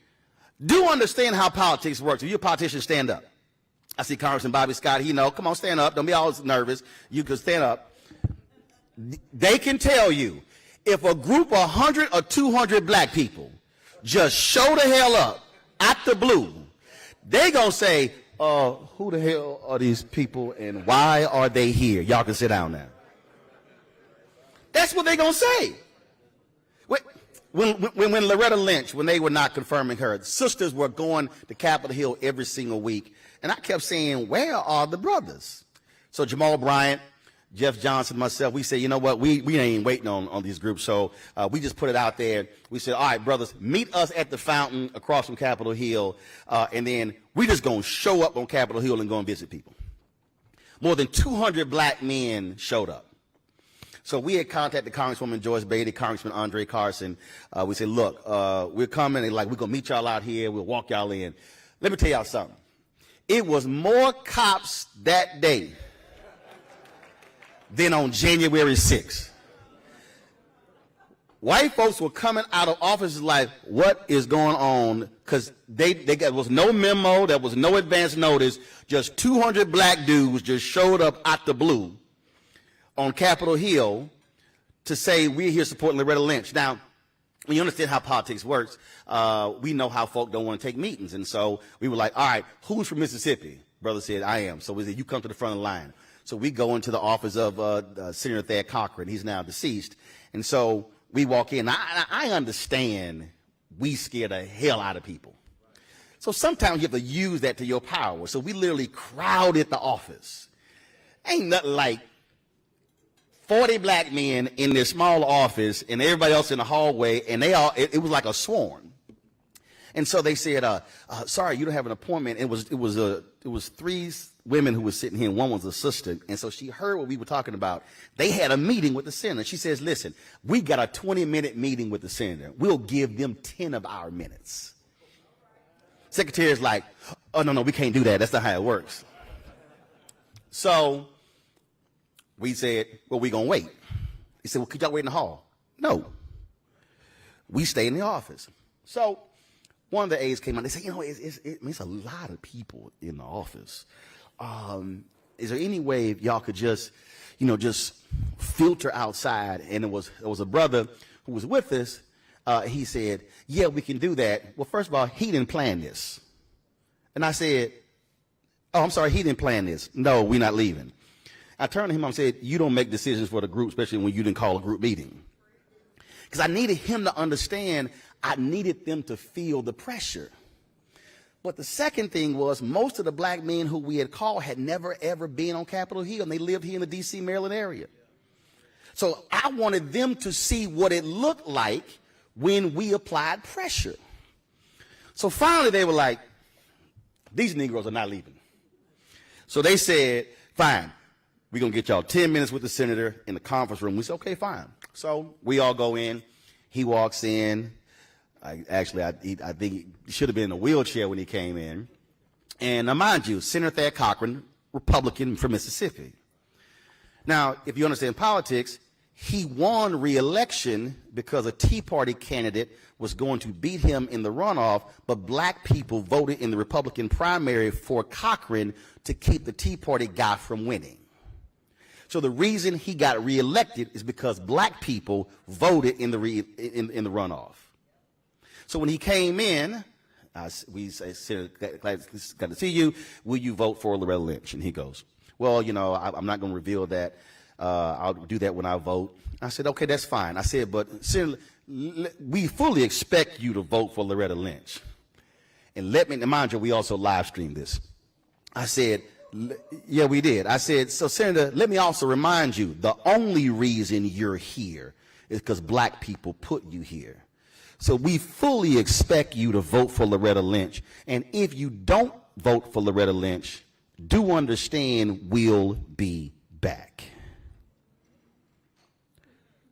Do understand how politics works. If you're a politician, stand up. I see Congressman Bobby Scott. Come on, stand up. Don't be all nervous. You can stand up. They can tell you, if a group of 100 or 200 black people just show the hell up out the blue, they gonna say, who the hell are these people and why are they here? Y'all can sit down now. That's what they gonna say. When Loretta Lynch, when they were not confirming her, sisters were going to Capitol Hill every single week. And I kept saying, where are the brothers? So Jamal Bryant, Jeff Johnson, myself, we said, you know what, we ain't waiting on these groups. So we just put it out there. We said, all right, brothers, meet us at the fountain across from Capitol Hill. And then we just going to show up on Capitol Hill and go and visit people. More than 200 black men showed up. So we had contacted Congresswoman Joyce Beatty, Congressman Andre Carson. We said, look, we're coming. And we're going to meet y'all out here. We'll walk y'all in. Let me tell y'all something. It was more cops that day than on January 6th. White folks were coming out of offices like, what is going on? Because there was no memo, there was no advance notice, just 200 black dudes just showed up out the blue on Capitol Hill to say, we're here supporting Loretta Lynch. Now, when you understand how politics works, we know how folk don't want to take meetings. And so we were like, all right, who's from Mississippi? Brother said, I am. So we said, you come to the front of the line. So we go into the office of Senator Thad Cochran. He's now deceased. And so we walk in. I understand we scare the hell out of people. So sometimes you have to use that to your power. So we literally crowded the office. Ain't nothing like 40 black men in this small office and everybody else in the hallway, and it was like a swarm. And so they said, sorry, you don't have an appointment. It was 3 women who were sitting here, and one was assistant. And so she heard what we were talking about. They had a meeting with the senator. She says, listen, we got a 20-minute meeting with the senator. We'll give them 10 of our minutes. Secretary's like, oh, no, we can't do that. That's not how it works. So we said, well, we're going to wait. He said, well, could y'all wait in the hall? No. We stay in the office. So one of the aides came out. They said, it's a lot of people in the office. Is there any way if y'all could just filter outside? And it was a brother who was with us. He said, yeah, we can do that. Well, first of all, he didn't plan this. And I said, oh, I'm sorry, he didn't plan this. No, we're not leaving. I turned to him and said, you don't make decisions for the group, especially when you didn't call a group meeting. Because I needed him to understand, I needed them to feel the pressure. But the second thing was, most of the black men who we had called had never, ever been on Capitol Hill, and they lived here in the D.C., Maryland area. So I wanted them to see what it looked like when we applied pressure. So finally they were like, these Negroes are not leaving. So they said, fine, we're going to get y'all 10 minutes with the senator in the conference room. We said, okay, fine. So we all go in. He walks in. I think he should have been in a wheelchair when he came in. And now, mind you, Senator Thad Cochran, Republican from Mississippi. Now, if you understand politics, he won re-election because a Tea Party candidate was going to beat him in the runoff, but black people voted in the Republican primary for Cochran to keep the Tea Party guy from winning. So the reason he got re-elected is because black people voted in the runoff. So when he came in, we said, glad to see you. Will you vote for Loretta Lynch? And he goes, well, you know, I'm not going to reveal that. I'll do that when I vote. I said, okay, that's fine. I said, but Senator, we fully expect you to vote for Loretta Lynch. And mind you, we also live streamed this. I said, yeah, we did. I said, so Senator, let me also remind you, the only reason you're here is because black people put you here. So we fully expect you to vote for Loretta Lynch. And if you don't vote for Loretta Lynch, do understand we'll be back.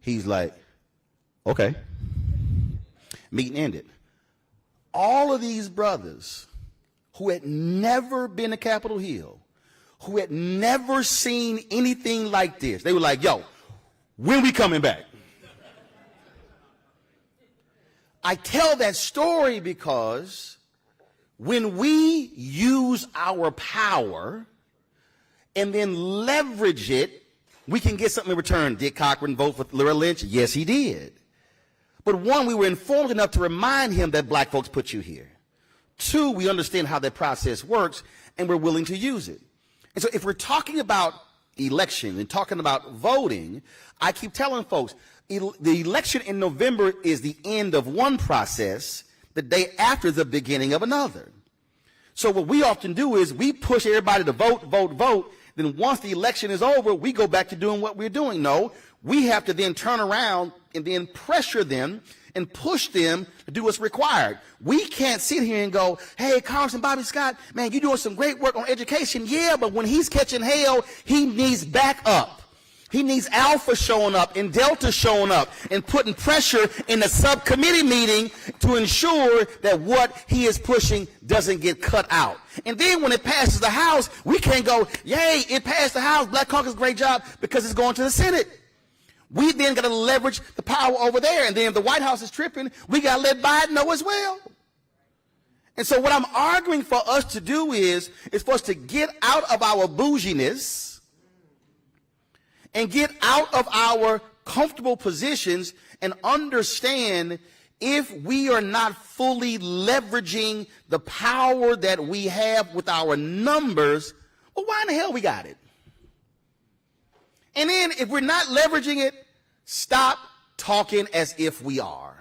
He's like, okay. Meeting ended. All of these brothers who had never been to Capitol Hill, who had never seen anything like this, they were like, yo, when we coming back? I tell that story because when we use our power and then leverage it, we can get something in return. Did Cochran vote for Loretta Lynch? Yes, he did. But one, we were informed enough to remind him that black folks put you here. Two, we understand how that process works, and we're willing to use it. And so if we're talking about election and talking about voting, I keep telling folks, the election in November is the end of one process, the day after the beginning of another. So what we often do is we push everybody to vote, vote, vote. Then once the election is over, we go back to doing what we're doing. No, we have to then turn around and then pressure them and push them to do what's required. We can't sit here and go, hey, Congressman Bobby Scott, man, you're doing some great work on education. Yeah, but when he's catching hell, he needs backup. He needs Alpha showing up and Delta showing up and putting pressure in the subcommittee meeting to ensure that what he is pushing doesn't get cut out. And then when it passes the House, we can't go, yay, it passed the House, Black Caucus, great job, because it's going to the Senate. We then got to leverage the power over there. And then if the White House is tripping, we got to let Biden know as well. And so what I'm arguing for us to do is for us to get out of our bouginess and get out of our comfortable positions and understand if we are not fully leveraging the power that we have with our numbers, well, why in the hell we got it? And then if we're not leveraging it, stop talking as if we are.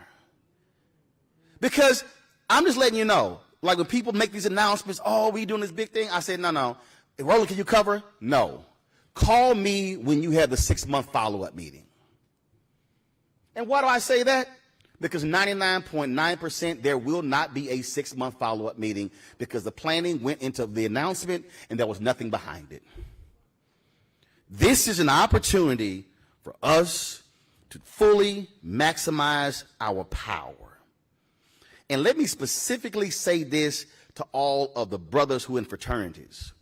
Because I'm just letting you know, like when people make these announcements, oh, we doing this big thing, I said, no. Roland, can you cover? No. Call me when you have the 6-month follow-up meeting. And why do I say that? Because 99.9% there will not be a 6-month follow-up meeting because the planning went into the announcement and there was nothing behind it. This is an opportunity for us to fully maximize our power. And let me specifically say this to all of the brothers who are in fraternities.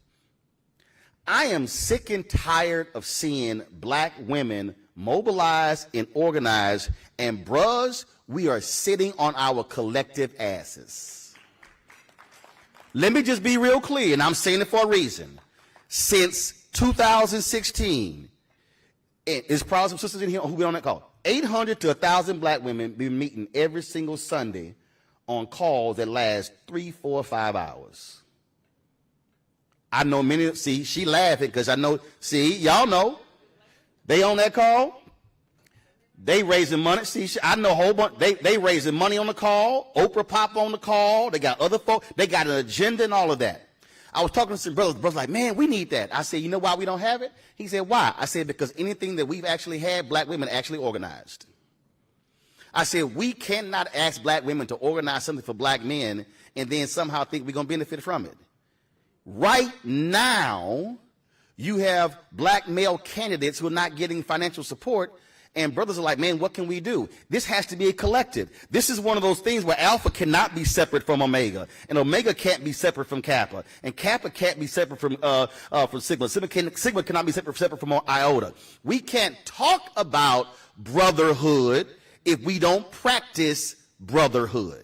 I am sick and tired of seeing black women mobilize and organize, and bros, we are sitting on our collective asses. Let me just be real clear, and I'm saying it for a reason. Since 2016, there's probably some sisters in here who been on that call. 800 to 1,000 black women been meeting every single Sunday on calls that last 3, 4, 5 hours. I know many, see, she laughing because I know, see, y'all know, they on that call, they raising money, see, I know a whole bunch, they raising money on the call, Oprah pop on the call, they got other folks, they got an agenda and all of that. I was talking to some brothers like, man, we need that. I said, you know why we don't have it? He said, why? I said, because anything that we've actually had, black women actually organized. I said, we cannot ask black women to organize something for black men and then somehow think we're going to benefit from it. Right now, You have black male candidates who are not getting financial support, and brothers are like, man, what can we do? This has to be a collective. This is one of those things where Alpha cannot be separate from Omega, and Omega can't be separate from Kappa, and Kappa can't be separate from Sigma. Sigma cannot be separate from Iota. We can't talk about brotherhood if we don't practice brotherhood.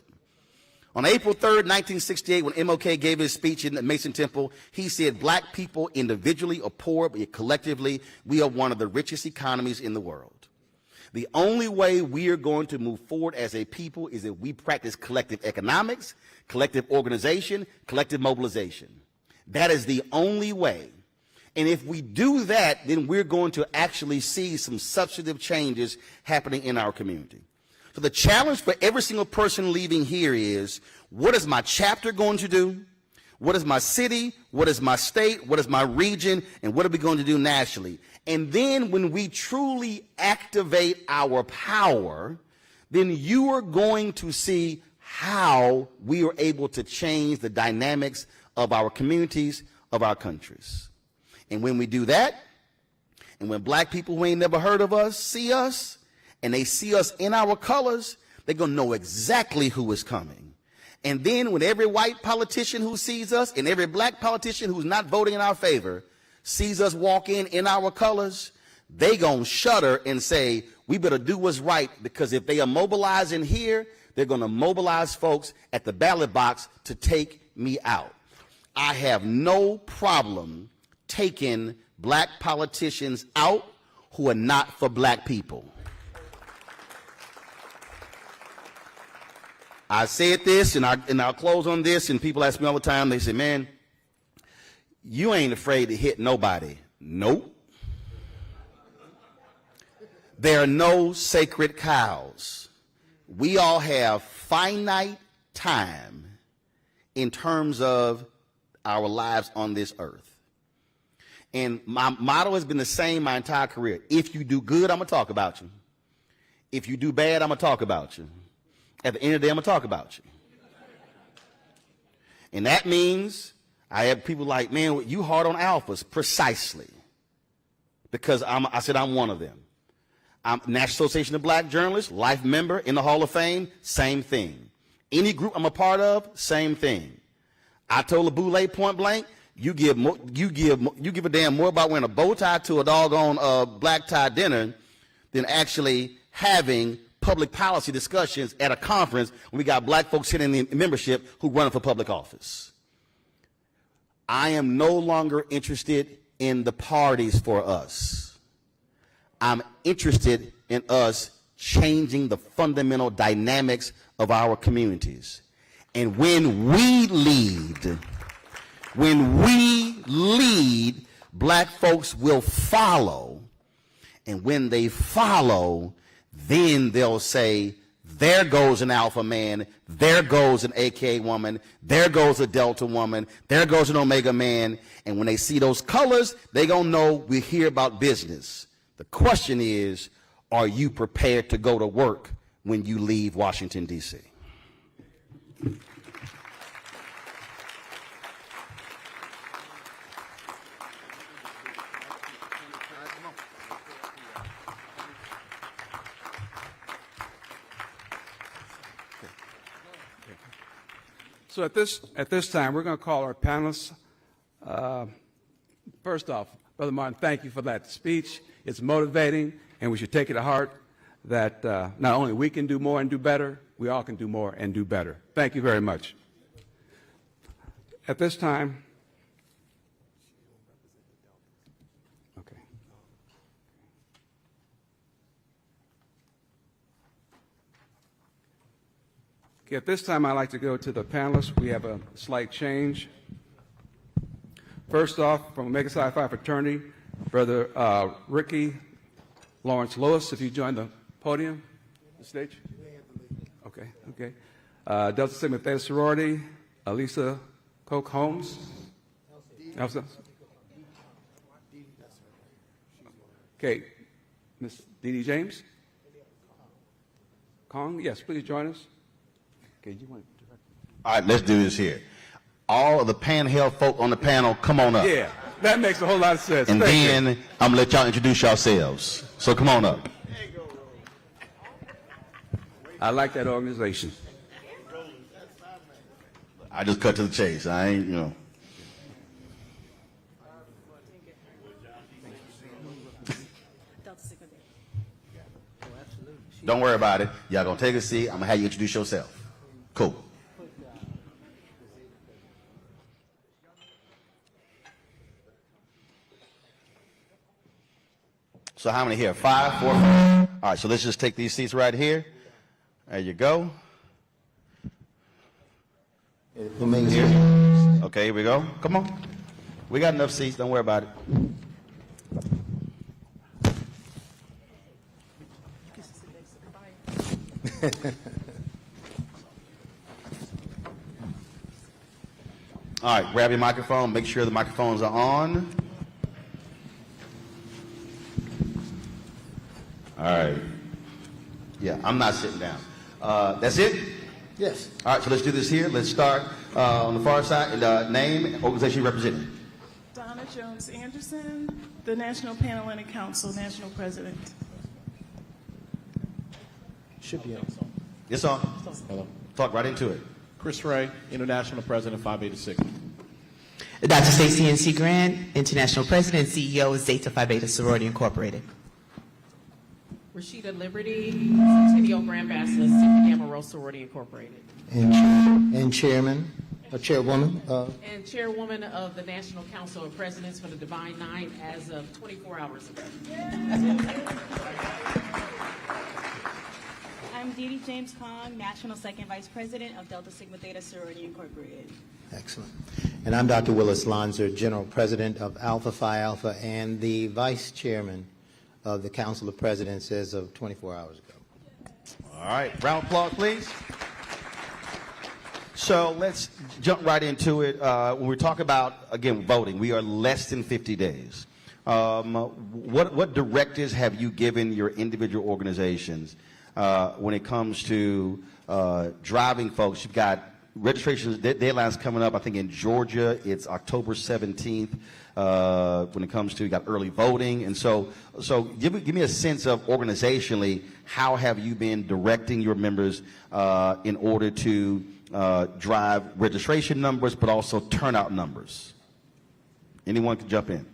On April 3rd, 1968, when MLK gave his speech in the Mason Temple, he said, black people individually or poor, but collectively, we are one of the richest economies in the world. The only way we are going to move forward as a people is if we practice collective economics, collective organization, collective mobilization. That is the only way. And if we do that, then we're going to actually see some substantive changes happening in our community. So the challenge for every single person leaving here is, what is my chapter going to do? What is my city? What is my state? What is my region? And what are we going to do nationally? And then when we truly activate our power, then you are going to see how we are able to change the dynamics of our communities, of our countries. And when we do that, and when black people who ain't never heard of us see us, and they see us in our colors, they're going to know exactly who is coming. And then when every white politician who sees us and every black politician who's not voting in our favor sees us walk in our colors, they going to shudder and say, we better do what's right, because if they are mobilizing here, they're going to mobilize folks at the ballot box to take me out. I have no problem taking black politicians out who are not for black people. I said this, and I'll close on this, and people ask me all the time, they say, man, you ain't afraid to hit nobody. Nope. There are no sacred cows. We all have finite time in terms of our lives on this earth. And my motto has been the same my entire career. If you do good, I'm going to talk about you. If you do bad, I'm going to talk about you. At the end of the day, I'm going to talk about you. And that means I have people like, man, you hard on alphas. Precisely. Because I said I'm one of them. I'm National Association of Black Journalists, life member in the Hall of Fame, same thing. Any group I'm a part of, same thing. I told Abule point blank, you give a damn more about wearing a bow tie to a doggone black tie dinner than actually having public policy discussions at a conference when we got black folks sitting in the membership who run for public office. I am no longer interested in the parties for us. I'm interested in us changing the fundamental dynamics of our communities. And when we lead, black folks will follow. And when they follow, then they'll say, there goes an alpha man, there goes an AK woman, there goes a delta woman, there goes an omega man. And when they see those colors, they're going to know we're here about business. The question is, are you prepared to go to work when you leave Washington, D.C.? So at this time, we're going to call our panelists. First off, Brother Martin, thank you for that speech. It's motivating, and we should take it to heart that not only we can do more and do better, we all can do more and do better. Thank you very much. At this time, at this time, I'd like to go to the panelists. We have a slight change. First off, from Omega Psi Phi Fraternity, Brother Ricky Lawrence Lewis, if you join the podium, the stage. Okay. Delta Sigma Theta Sorority, Elisa Koch Holmes. Elsa. Okay, Miss Dee Dee James. Kong, yes, please join us. Okay, you want to direct? All right, let's do this here. All of the panhandle folk on the panel, come on up. Yeah. That makes a whole lot of sense. And Thank you. then I'm going to let y'all introduce yourselves. So come on up. I like that organization. I just cut to the chase. I ain't, you know. Don't worry about it. Y'all gonna take a seat. I'm gonna have you introduce yourself. Cool. So how many here? 5, 4, 5. All right, so let's just take these seats right here. There you go. Here. Okay, here we go. Come on. We got enough seats. Don't worry about it. All right, grab your microphone. Make sure the microphones are on. All right. Yeah, I'm not sitting down. That's it? Yes. All right, so let's do this here. Let's start on the far side. Name, organization you represent. Donna Jones Anderson, the National Panhellenic Council, National President. Should be on. It's on. Hello. Talk right into it. Chris Ray, International President, 586. Dr. Stacey N.C. Grant, International President and CEO of Zeta Phi Beta Sorority Incorporated. Rashida Liberty, Centennial Grand Ambassador, Sigma Gamma Rho Sorority Incorporated. And chairman, chairwoman. And chairwoman of the National Council of Presidents for the Divine Nine as of 24 hours ago. I'm Dee Dee James Kong, National Second Vice President of Delta Sigma Theta Sorority Incorporated. Excellent. And I'm Dr. Willis Lonzer, General President of Alpha Phi Alpha and the Vice Chairman of the Council of Presidents as of 24 hours ago. All right, round of applause, please. So let's jump right into it. When we talk about, again, voting, we are less than 50 days. What directives have you given your individual organizations when it comes to driving folks? You've got registration deadlines coming up. I think in Georgia, it's October 17th. When it comes to, you got early voting. And so give me a sense of organizationally, how have you been directing your members in order to drive registration numbers, but also turnout numbers? Anyone can jump in.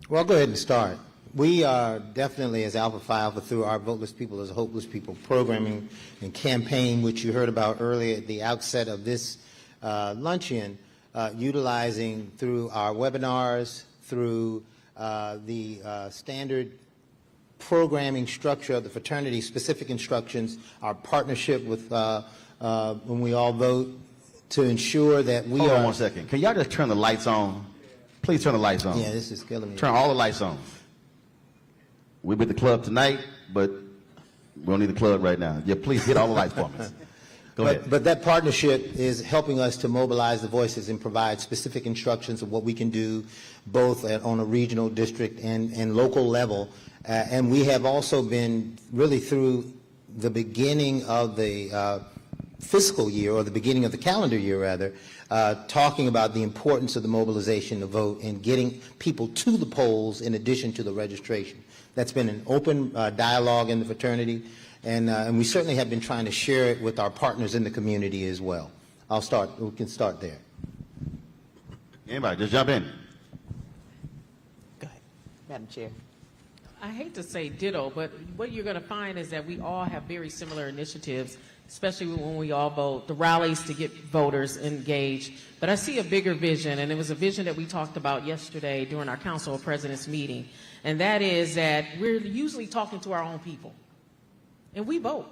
Well, I'll go ahead and start. We are definitely, as Alpha Phi Alpha, through our Voteless People as Hopeless People programming and campaign, which you heard about earlier at the outset of this luncheon, utilizing through our webinars, through the standard programming structure of the fraternity, specific instructions, our partnership with When We All Vote, to ensure that we Hold on 1 second. Can y'all just turn the lights on? Please turn the lights on. Yeah, this is killing me. Turn all the lights on. We're with the club tonight, but we don't need the club right now. Yeah, please hit all the lights for me. Go ahead. But that partnership is helping us to mobilize the voices and provide specific instructions of what we can do, both on a regional, district, and local level. And we have also been really through the beginning of the fiscal year, or the beginning of the calendar year, rather, talking about the importance of the mobilization to vote and getting people to the polls in addition to the registration. That's been an open dialogue in the fraternity. And we certainly have been trying to share it with our partners in the community as well. We can start there. Anybody, just jump in. Go ahead, Madam Chair. I hate to say ditto, but what you're going to find is that we all have very similar initiatives, especially when we all vote, the rallies to get voters engaged. But I see a bigger vision, and it was a vision that we talked about yesterday during our Council of Presidents meeting, and that is that we're usually talking to our own people. And we vote.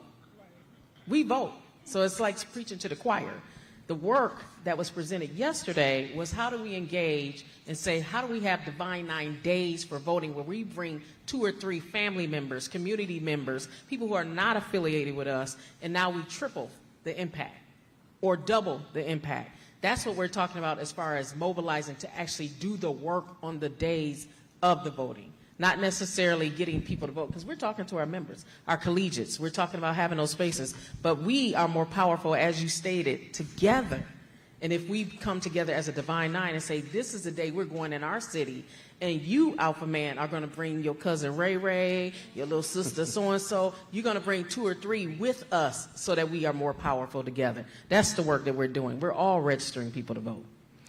We vote. So it's like preaching to the choir. The work that was presented yesterday was how do we engage and say, how do we have Divine 9 days for voting, where we bring 2 or 3 family members, community members, people who are not affiliated with us, and now we triple the impact or double the impact. That's what we're talking about as far as mobilizing to actually do the work on the days of the voting. Not necessarily getting people to vote, because we're talking to our members, our collegiates. We're talking about having those spaces. But we are more powerful, as you stated, together. And if we come together as a Divine Nine and say, this is the day we're going in our city, and you, Alpha Man, are going to bring your cousin Ray Ray, your little sister so-and-so, you're going to bring 2 or 3 with us so that we are more powerful together. That's the work that we're doing. We're all registering people to vote.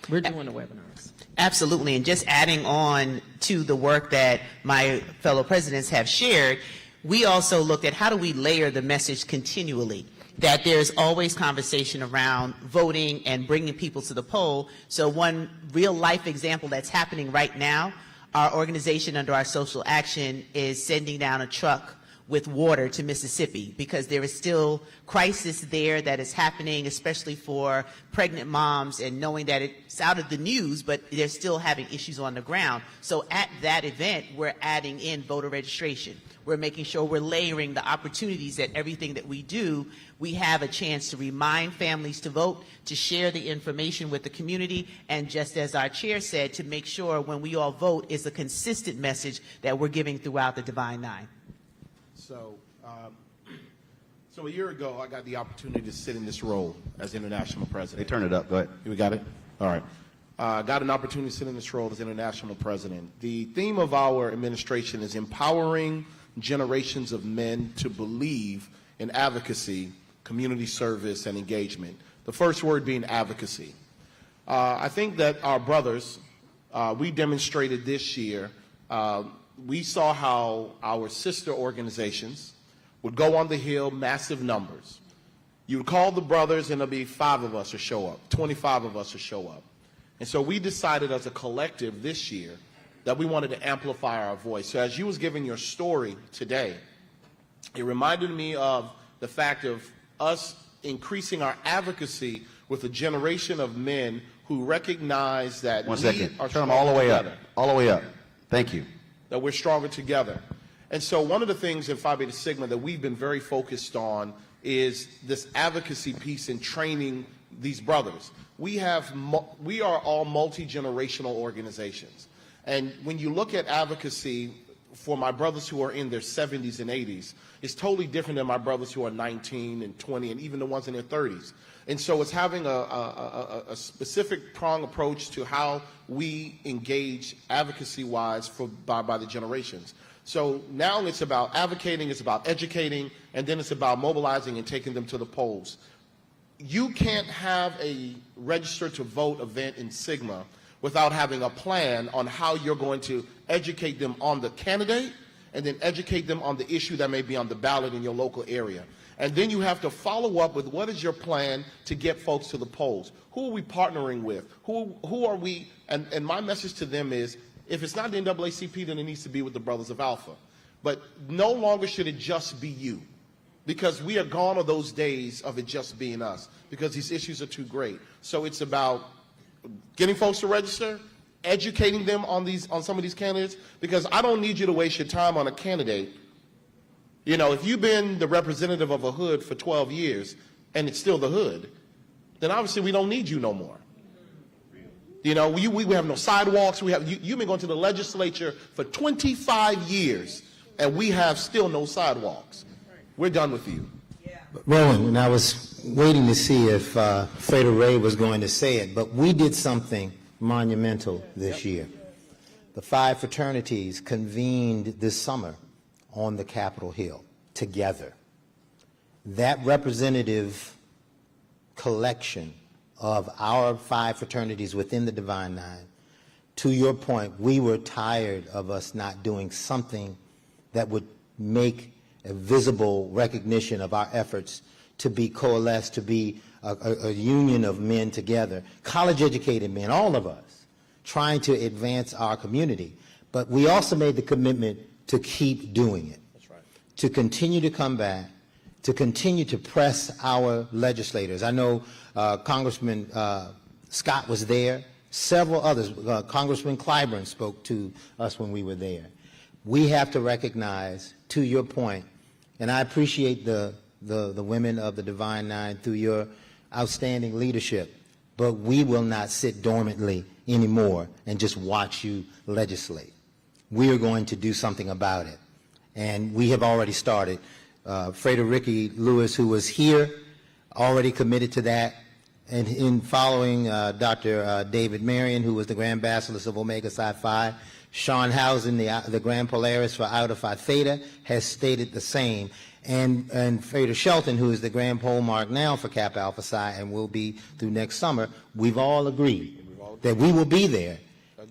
We're doing the webinars. Absolutely. And just adding on to the work that my fellow presidents have shared, we also looked at how do we layer the message continually, that there's always conversation around voting and bringing people to the poll. So one real life example that's happening right now, our organization under our social action is sending down a truck with water to Mississippi because there is still crisis there that is happening, especially for pregnant moms, and knowing that it's out of the news, but they're still having issues on the ground. So at that event, we're adding in voter registration. We're making sure we're layering the opportunities that everything that we do, we have a chance to remind families to vote, to share the information with the community, and just as our chair said, to make sure when we all vote is a consistent message that we're giving throughout the Divine Nine. So a year ago, I got the opportunity to sit in this role as international president. They turn it up. Go ahead. We got it? All right. Got an opportunity to sit in this role as international president. The theme of our administration is empowering generations of men to believe in advocacy, community service, and engagement. The first word being advocacy. I think that our brothers, we demonstrated this year, we saw how our sister organizations would go on the Hill, massive numbers. You would call the brothers and there'll be 5 of us to show up, 25 of us to show up. And so we decided as a collective this year that we wanted to amplify our voice. So as you was giving your story today, it reminded me of the fact of us increasing our advocacy with a generation of men who recognize that One we second. are Turn them all the way together. up. All the way up. Thank you. That we're stronger together. And so one of the things in Phi Beta Sigma that we've been very focused on is this advocacy piece in training these brothers. We are all multi-generational organizations. And when you look at advocacy for my brothers who are in their 70s and 80s, it's totally different than my brothers who are 19 and 20 and even the ones in their 30s. And so it's having a specific prong approach to how we engage advocacy-wise by the generations. So now it's about advocating, it's about educating, and then it's about mobilizing and taking them to the polls. You can't have a register to vote event in Sigma without having a plan on how you're going to educate them on the candidate and then educate them on the issue that may be on the ballot in your local area. And then you have to follow up with what is your plan to get folks to the polls? Who are we partnering with? Who are we? And my message to them is, if it's not the NAACP, then it needs to be with the Brothers of Alpha. But no longer should it just be you, because we are gone of those days of it just being us, because these issues are too great. So it's about getting folks to register, educating them on some of these candidates, because I don't need you to waste your time on a candidate. You know, if you've been the representative of a hood for 12 years and it's still the hood, then obviously we don't need you no more. You know, we have no sidewalks. You've been going to the legislature for 25 years and we have still no sidewalks. We're done with you. Roland, and I was waiting to see if Freda Ray was going to say it, but we did something monumental this year. The 5 fraternities convened this summer on the Capitol Hill together. That representative collection of our 5 fraternities within the Divine Nine, to your point, we were tired of us not doing something that would make a visible recognition of our efforts to be coalesced, to be a union of men together, college-educated men, all of us, trying to advance our community. But we also made the commitment to keep doing it. That's right. To continue to come back, to continue to press our legislators. I know Congressman Scott was there, several others. Congressman Cleaver spoke to us when we were there. We have to recognize, to your point, and I appreciate the women of the Divine Nine through your outstanding leadership, but we will not sit dormantly anymore and just watch you legislate. We are going to do something about it, and we have already started. Freda Ricky Lewis, who was here, already committed to that. And in following Dr. David Marion, who was the Grand Basileus of Omega Psi Phi, Sean Housen, the Grand Polaris for Iota Phi Theta, has stated the same. And Frater Shelton, who is the Grand Pole Mark now for Kappa Alpha Psi and will be through next summer, we've all agreed that we will be there.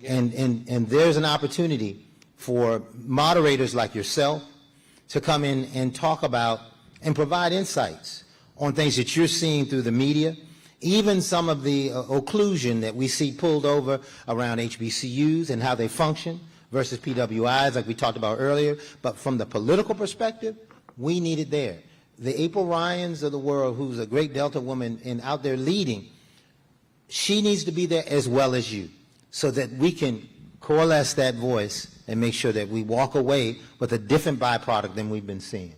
And there's an opportunity for moderators like yourself to come in and talk about and provide insights on things that you're seeing through the media, even some of the occlusion that we see pulled over around HBCUs and how they function versus PWIs, like we talked about earlier. But from the political perspective, we need it there. The April Ryans of the world, who's a great Delta woman and out there leading, she needs to be there as well as you, so that we can coalesce that voice and make sure that we walk away with a different byproduct than we've been seeing.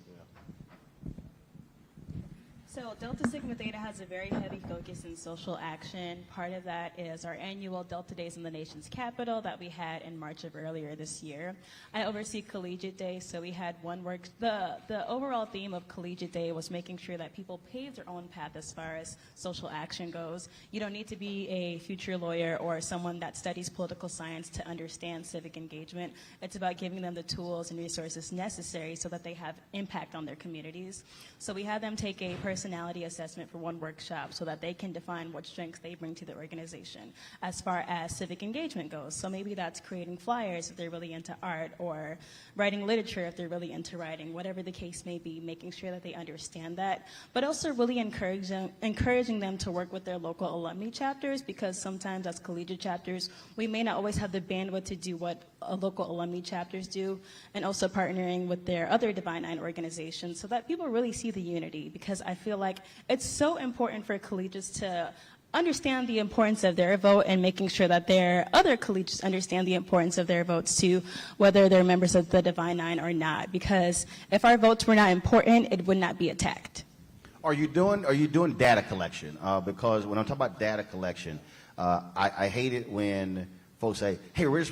So Delta Sigma Theta has a very heavy focus in social action. Part of that is our annual Delta Days in the nation's capital that we had in March of earlier this year. I oversee Collegiate Day, so we had one work. The overall theme of Collegiate Day was making sure that people pave their own path as far as social action goes. You don't need to be a future lawyer or someone that studies political science to understand civic engagement. It's about giving them the tools and resources necessary so that they have impact on their communities. So we had them take a personality assessment for one workshop so that they can define what strengths they bring to the organization as far as civic engagement goes. So maybe that's creating flyers if they're really into art, or writing literature if they're really into writing, whatever the case may be, making sure that they understand that, but also really encouraging them to work with their local alumni chapters, because sometimes as collegiate chapters, we may not always have the bandwidth to do what local alumni chapters do, and also partnering with their other Divine Nine organizations so that people really see the unity, because I feel like it's so important for collegiates to understand the importance of their vote, and making sure that their other collegiates understand the importance of their votes too, whether they're members of the Divine Nine or not, because if our votes were not important, it would not be attacked. Are you doing data collection? Because when I'm talking about data collection, I hate it when folks say, hey, where's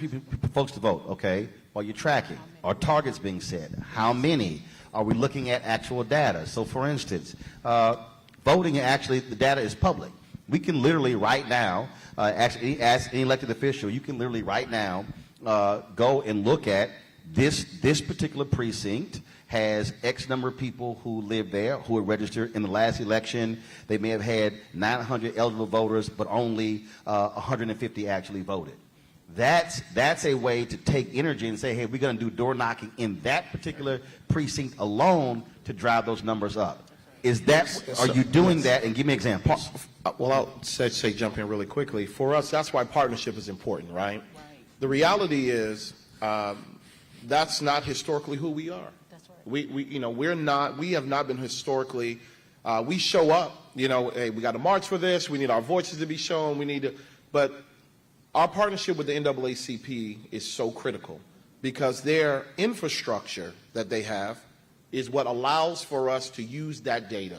folks to vote? Okay, well, you're tracking. Are targets being set? How many? Are we looking at actual data? So for instance, voting, actually, the data is public. We can literally right now, actually as an elected official, you can literally right now go and look at this particular precinct has X number of people who live there, who are registered in the last election. They may have had 900 eligible voters, but only 150 actually voted. That's a way to take energy and say, hey, we're going to do door knocking in that particular precinct alone to drive those numbers up. Is that, are you doing that? And give me an example. Well, I'll say jump in really quickly. For us, that's why partnership is important, right? The reality is that's not historically who we are. That's right. We have not been historically, we show up, hey, we got to march for this, we need our voices to be shown, but our partnership with the NAACP is so critical, because their infrastructure that they have is what allows for us to use that data.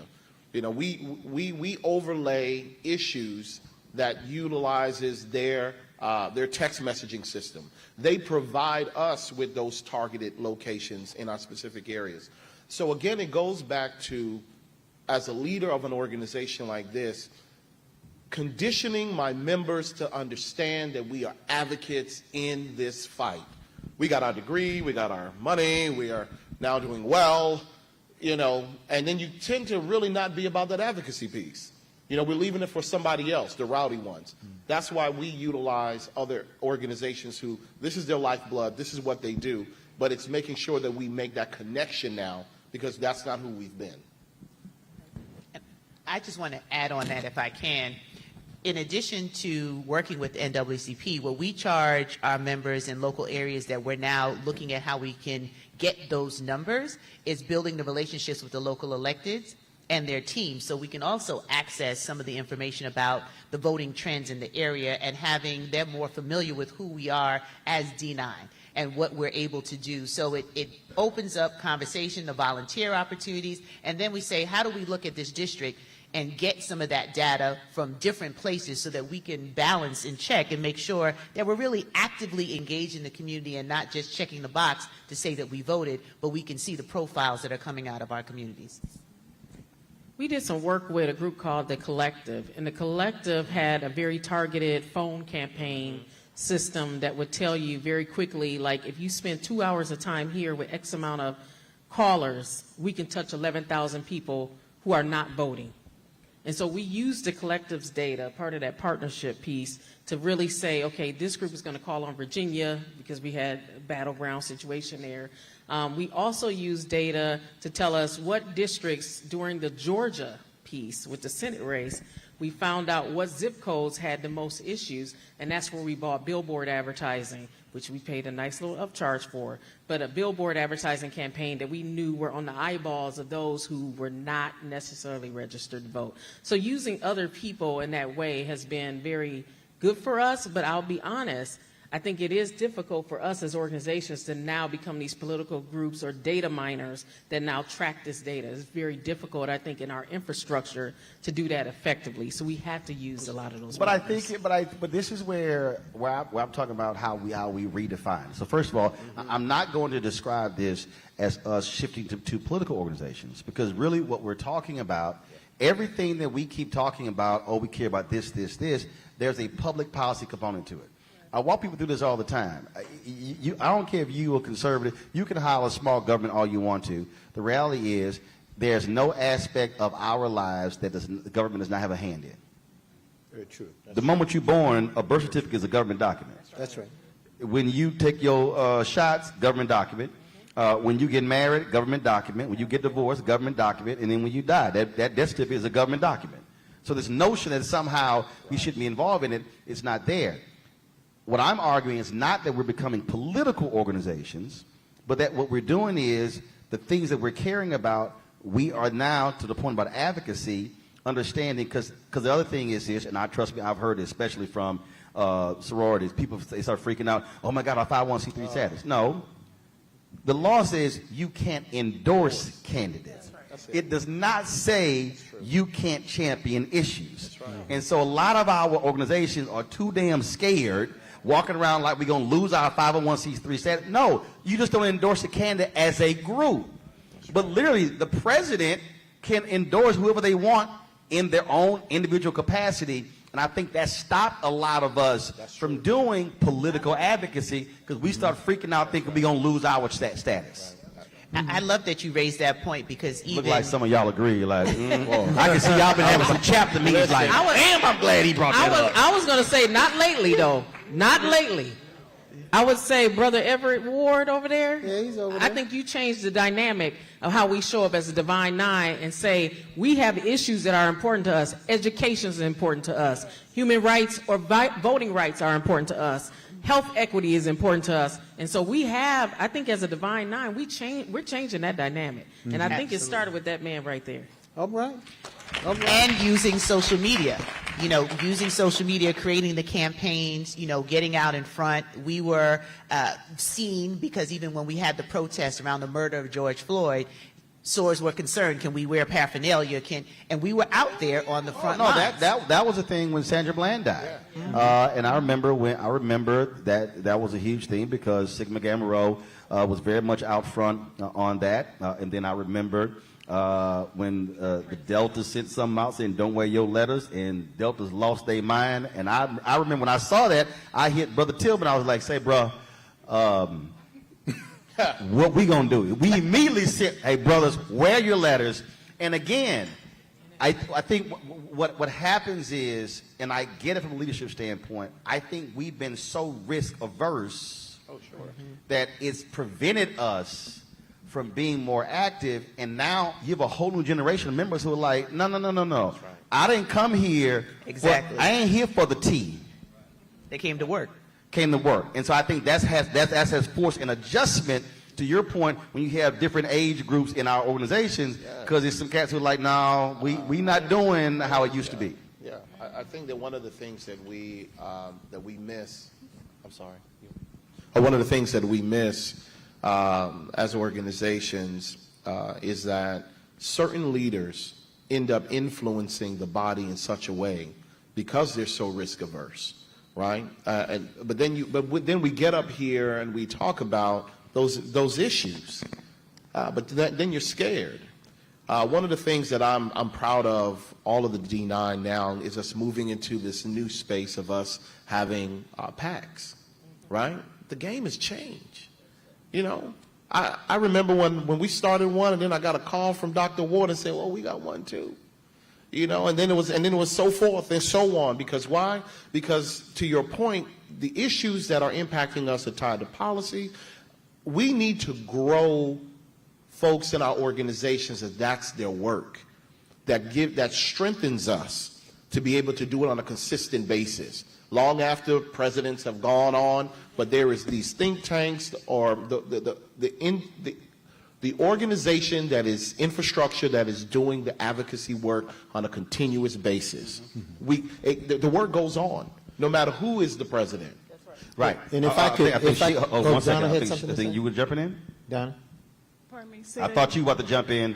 We overlay issues that utilizes their text messaging system. They provide us with those targeted locations in our specific areas. So again, it goes back to, as a leader of an organization like this, conditioning my members to understand that we are advocates in this fight. We got our degree, we got our money, we are now doing well, and then you tend to really not be about that advocacy piece. We're leaving it for somebody else, the rowdy ones. That's why we utilize other organizations who, this is their lifeblood, this is what they do, but it's making sure that we make that connection now, because that's not who we've been. I just want to add on that if I can. In addition to working with NAACP, what we charge our members in local areas that we're now looking at how we can get those numbers is building the relationships with the local electeds and their teams, so we can also access some of the information about the voting trends in the area and having them more familiar with who we are as D9 and what we're able to do. So it opens up conversation, the volunteer opportunities, and then we say, how do we look at this district and get some of that data from different places so that we can balance and check and make sure that we're really actively engaged in the community and not just checking the box to say that we voted, but we can see the profiles that are coming out of our communities. We did some work with a group called The Collective, and The Collective had a very targeted phone campaign system that would tell you very quickly, like, if you spend 2 hours of time here with X amount of callers, we can touch 11,000 people who are not voting. And so we used The Collective's data, part of that partnership piece, to really say, okay, this group is going to call on Virginia because we had a battleground situation there. We also used data to tell us what districts during the Georgia piece with the Senate race, we found out what zip codes had the most issues, and that's where we bought billboard advertising, which we paid a nice little upcharge for, but a billboard advertising campaign that we knew were on the eyeballs of those who were not necessarily registered to vote. So using other people in that way has been very good for us, but I'll be honest, I think it is difficult for us as organizations to now become these political groups or data miners that now track this data. It's very difficult, I think, in our infrastructure to do that effectively. So we have to use a lot of those. But I think, but this is where I'm talking about how we redefine. So first of all, I'm not going to describe this as us shifting to political organizations, because really what we're talking about, everything that we keep talking about, oh, we care about this, there's a public policy component to it. I walk people through this all the time. I don't care if you are conservative. You can holler small government all you want to. The reality is there's no aspect of our lives that the government does not have a hand in. Very true. The moment you're born, a birth certificate is a government document. That's right. When you take your shots, government document. When you get married, government document. When you get divorced, government document. And then when you die, that death certificate is a government document. So this notion that somehow we shouldn't be involved in it is not there. What I'm arguing is not that we're becoming political organizations, but that what we're doing is the things that we're caring about, we are now to the point about advocacy, understanding, because the other thing is this, and trust me, I've heard it especially from sororities. People, they start freaking out, oh my God, our 501c3 status. No, the law says you can't endorse candidates. It does not say you can't champion issues. And so a lot of our organizations are too damn scared walking around like we're going to lose our 501c3 status. No, you just don't endorse a candidate as a group. But literally, the president can endorse whoever they want in their own individual capacity. And I think that stopped a lot of us from doing political advocacy, because we start freaking out thinking we're going to lose our status. I love that you raised that point, because even... Look like some of y'all agree. Like, I can see y'all been having some chapter meetings like, damn, I'm glad he brought that up. I was going to say, not lately, though. Not lately. I would say, Brother Everett Ward over there, yeah, he's over there. I think you changed the dynamic of how we show up as a Divine Nine and say, we have issues that are important to us. Education is important to us. Human rights or voting rights are important to us. Health equity is important to us. And so we have, I think as a Divine Nine, we're changing that dynamic. And I think it started with that man right there. All right. And using social media, using social media, creating the campaigns, getting out in front. We were seen, because even when we had the protests around the murder of George Floyd, SOARs were concerned, can we wear paraphernalia? And we were out there on the front lines. That was a thing when Sandra Bland died. Yeah. And I remember that was a huge thing, because Sigma Gamma Rho was very much out front on that. And then I remember when the Delta sent something out saying don't wear your letters, and Deltas lost their mind. And I remember when I saw that, I hit Brother Tillman. I was like, say, bro, what we gonna do? We immediately said, hey, brothers, wear your letters. And again, I think what happens is, and I get it from a leadership standpoint, I think we've been so risk averse that it's prevented us from being more active. And now you have a whole new generation of members who are like, no. Right. I didn't come here. Exactly. I ain't here for the tea. They came to work. And so I think that has forced an adjustment, to your point, when you have different age groups in our organizations, because there's some cats who are like, no, we not doing how it used to be. Yeah, I think that one of the things that we miss, I'm sorry. One of the things that we miss as organizations is that certain leaders end up influencing the body in such a way because they're so risk averse. Right, but then we get up here and we talk about those issues, but then you're scared. One of the things that I'm proud of, all of the D9 now, is us moving into this new space of us having PACs, right? The game has changed. You know, I remember when we started one, and then I got a call from Dr. Ward and said, well, we got one too. You know, and then it was so forth and so on. Because why? Because to your point, the issues that are impacting us are tied to policy. We need to grow folks in our organizations that's their work, that strengthens us to be able to do it on a consistent basis. Long after presidents have gone on, but there is these think tanks or the organization that is infrastructure that is doing the advocacy work on a continuous basis. The work goes on, no matter who is the president. Right. And if I could, Donna had something to say. You were jumping in? Donna? Pardon me. I thought you were about to jump in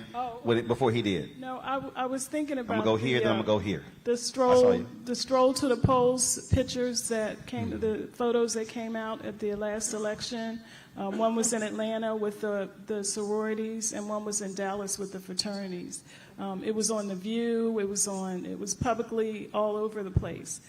before he did. No, I was thinking about. I'm gonna go here, then I'm gonna go here. The stroll to the polls pictures that came, the photos that came out at the last election. One was in Atlanta with the sororities, and one was in Dallas with the fraternities. It was on The View. It was publicly all over the place.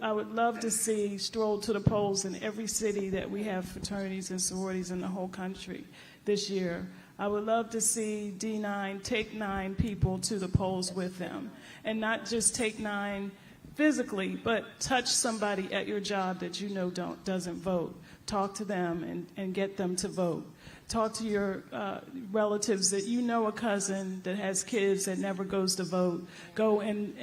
I would love to see stroll to the polls in every city that we have fraternities and sororities in the whole country this year. I would love to see D9 take 9 people to the polls with them, and not just take 9 physically, but touch somebody at your job that you know doesn't vote. Talk to them and get them to vote. Talk to your relatives that you know, a cousin that has kids that never goes to vote. Go and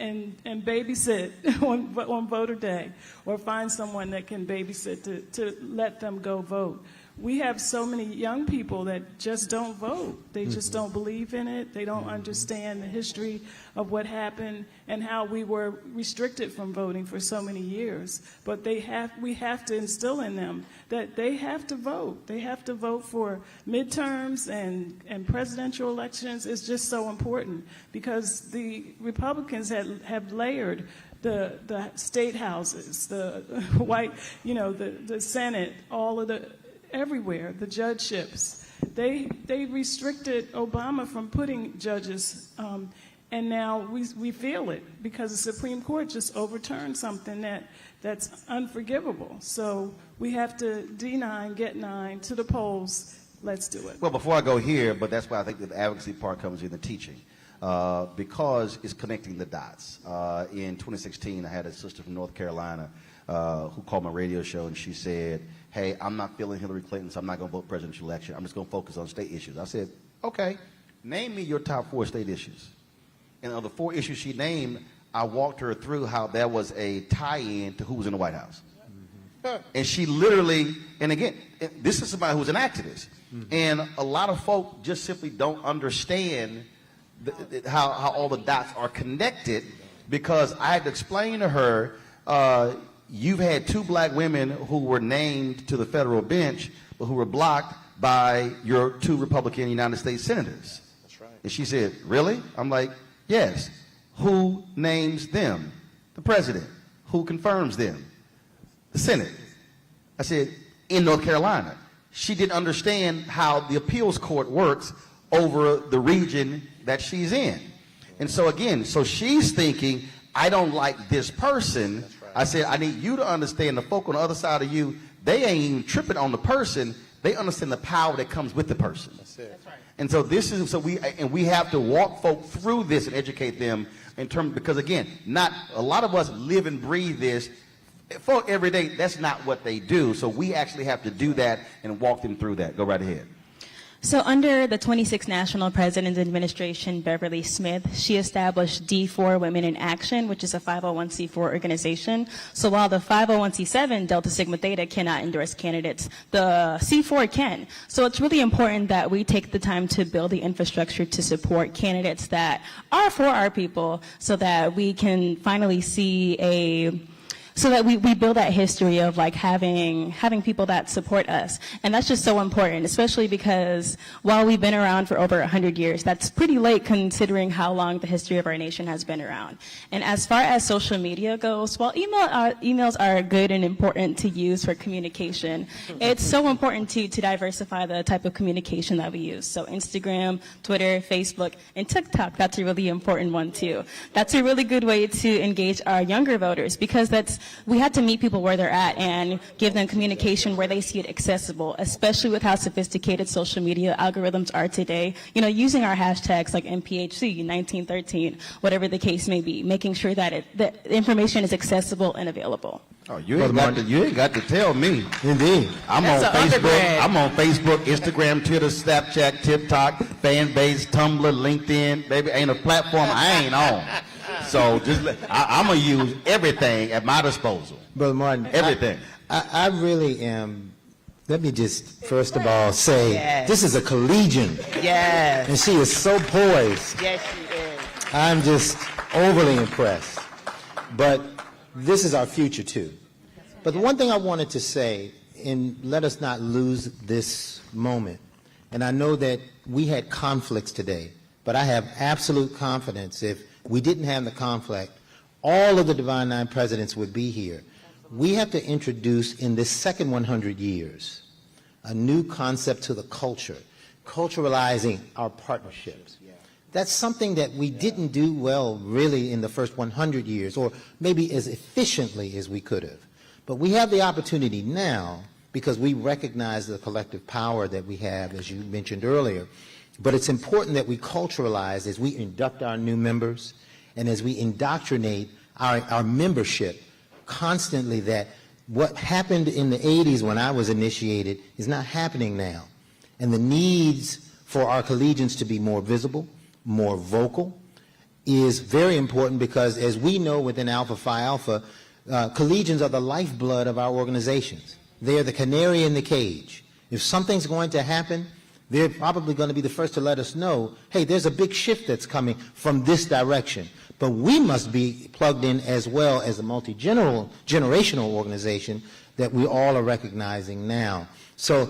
babysit on voter day, or find someone that can babysit to let them go vote. We have so many young people that just don't vote. They just don't believe in it. They don't understand the history of what happened and how we were restricted from voting for so many years. But we have to instill in them that they have to vote. They have to vote for midterms and presidential elections. It's just so important, because the Republicans have layered the state houses, the white, the Senate, all of everywhere, the judgeships. They restricted Obama from putting judges, and now we feel it because the Supreme Court just overturned something that's unforgivable. So we have to D9, get 9 to the polls. Let's do it. Well, before I go here, but that's why I think the advocacy part comes in the teaching, because it's connecting the dots. In 2016, I had a sister from North Carolina who called my radio show, and she said, hey, I'm not feeling Hillary Clinton, so I'm not going to vote presidential election. I'm just going to focus on state issues. I said, okay, name me your top 4 state issues. And of the 4 issues she named, I walked her through how that was a tie-in to who was in the White House. And she literally, and again, this is somebody who's an activist. And a lot of folk just simply don't understand how all the dots are connected, because I had to explain to her, you've had 2 black women who were named to the federal bench, but who were blocked by your 2 Republican United States senators. That's right. And she said, really? I'm like, yes. Who names them? The president. Who confirms them? The Senate. I said, in North Carolina. She didn't understand how the appeals court works over the region that she's in. And so again, so she's thinking, I don't like this person. I said, I need you to understand the folk on the other side of you, they ain't even tripping on the person. They understand the power that comes with the person. That's it. That's right. And so we have to walk folk through this and educate them in terms, because again, not a lot of us live and breathe this. Folk every day, that's not what they do. So we actually have to do that and walk them through that. Go right ahead. So under the 26th National President's Administration, Beverly Smith, she established D4 Women in Action, which is a 501c4 organization. So while the 501c7, Delta Sigma Theta, cannot endorse candidates, the C4 can. So it's really important that we take the time to build the infrastructure to support candidates that are for our people, so that we can finally see a so that we build that history of like having people that support us. And that's just so important, especially because while we've been around for over 100 years, that's pretty late considering how long the history of our nation has been around. And as far as social media goes, while emails are good and important to use for communication, it's so important to diversify the type of communication that we use. So Instagram, Twitter, Facebook, and TikTok, that's a really important one too. That's a really good way to engage our younger voters, because we have to meet people where they're at and give them communication where they see it accessible, especially with how sophisticated social media algorithms are today. You know, using our hashtags like MPHC, 1913, whatever the case may be, making sure that the information is accessible and available. Oh, you ain't got to tell me. Indeed. I'm on Facebook, Instagram, Twitter, Snapchat, TikTok, Fanbase, Tumblr, LinkedIn. Baby, ain't a platform I ain't on. So I'm going to use everything at my disposal. Brother Martin. Everything. I really am. Let me just first of all say, this is a collegian. Yes. And she is so poised. Yes, she is. I'm just overly impressed. But this is our future too. But the one thing I wanted to say, and let us not lose this moment, and I know that we had conflicts today, but I have absolute confidence if we didn't have the conflict, all of the Divine Nine presidents would be here. We have to introduce in this second 100 years a new concept to the culture, culturalizing our partnerships. That's something that we didn't do well really in the first 100 years, or maybe as efficiently as we could have. But we have the opportunity now because we recognize the collective power that we have, as you mentioned earlier. But it's important that we culturalize as we induct our new members and as we indoctrinate our membership constantly, that what happened in the 80s when I was initiated is not happening now. And the needs for our collegians to be more visible, more vocal, is very important, because as we know within Alpha Phi Alpha, collegians are the lifeblood of our organizations. They are the canary in the cage. If something's going to happen, they're probably going to be the first to let us know, hey, there's a big shift that's coming from this direction. But we must be plugged in as well as a multi-generational organization that we all are recognizing now. So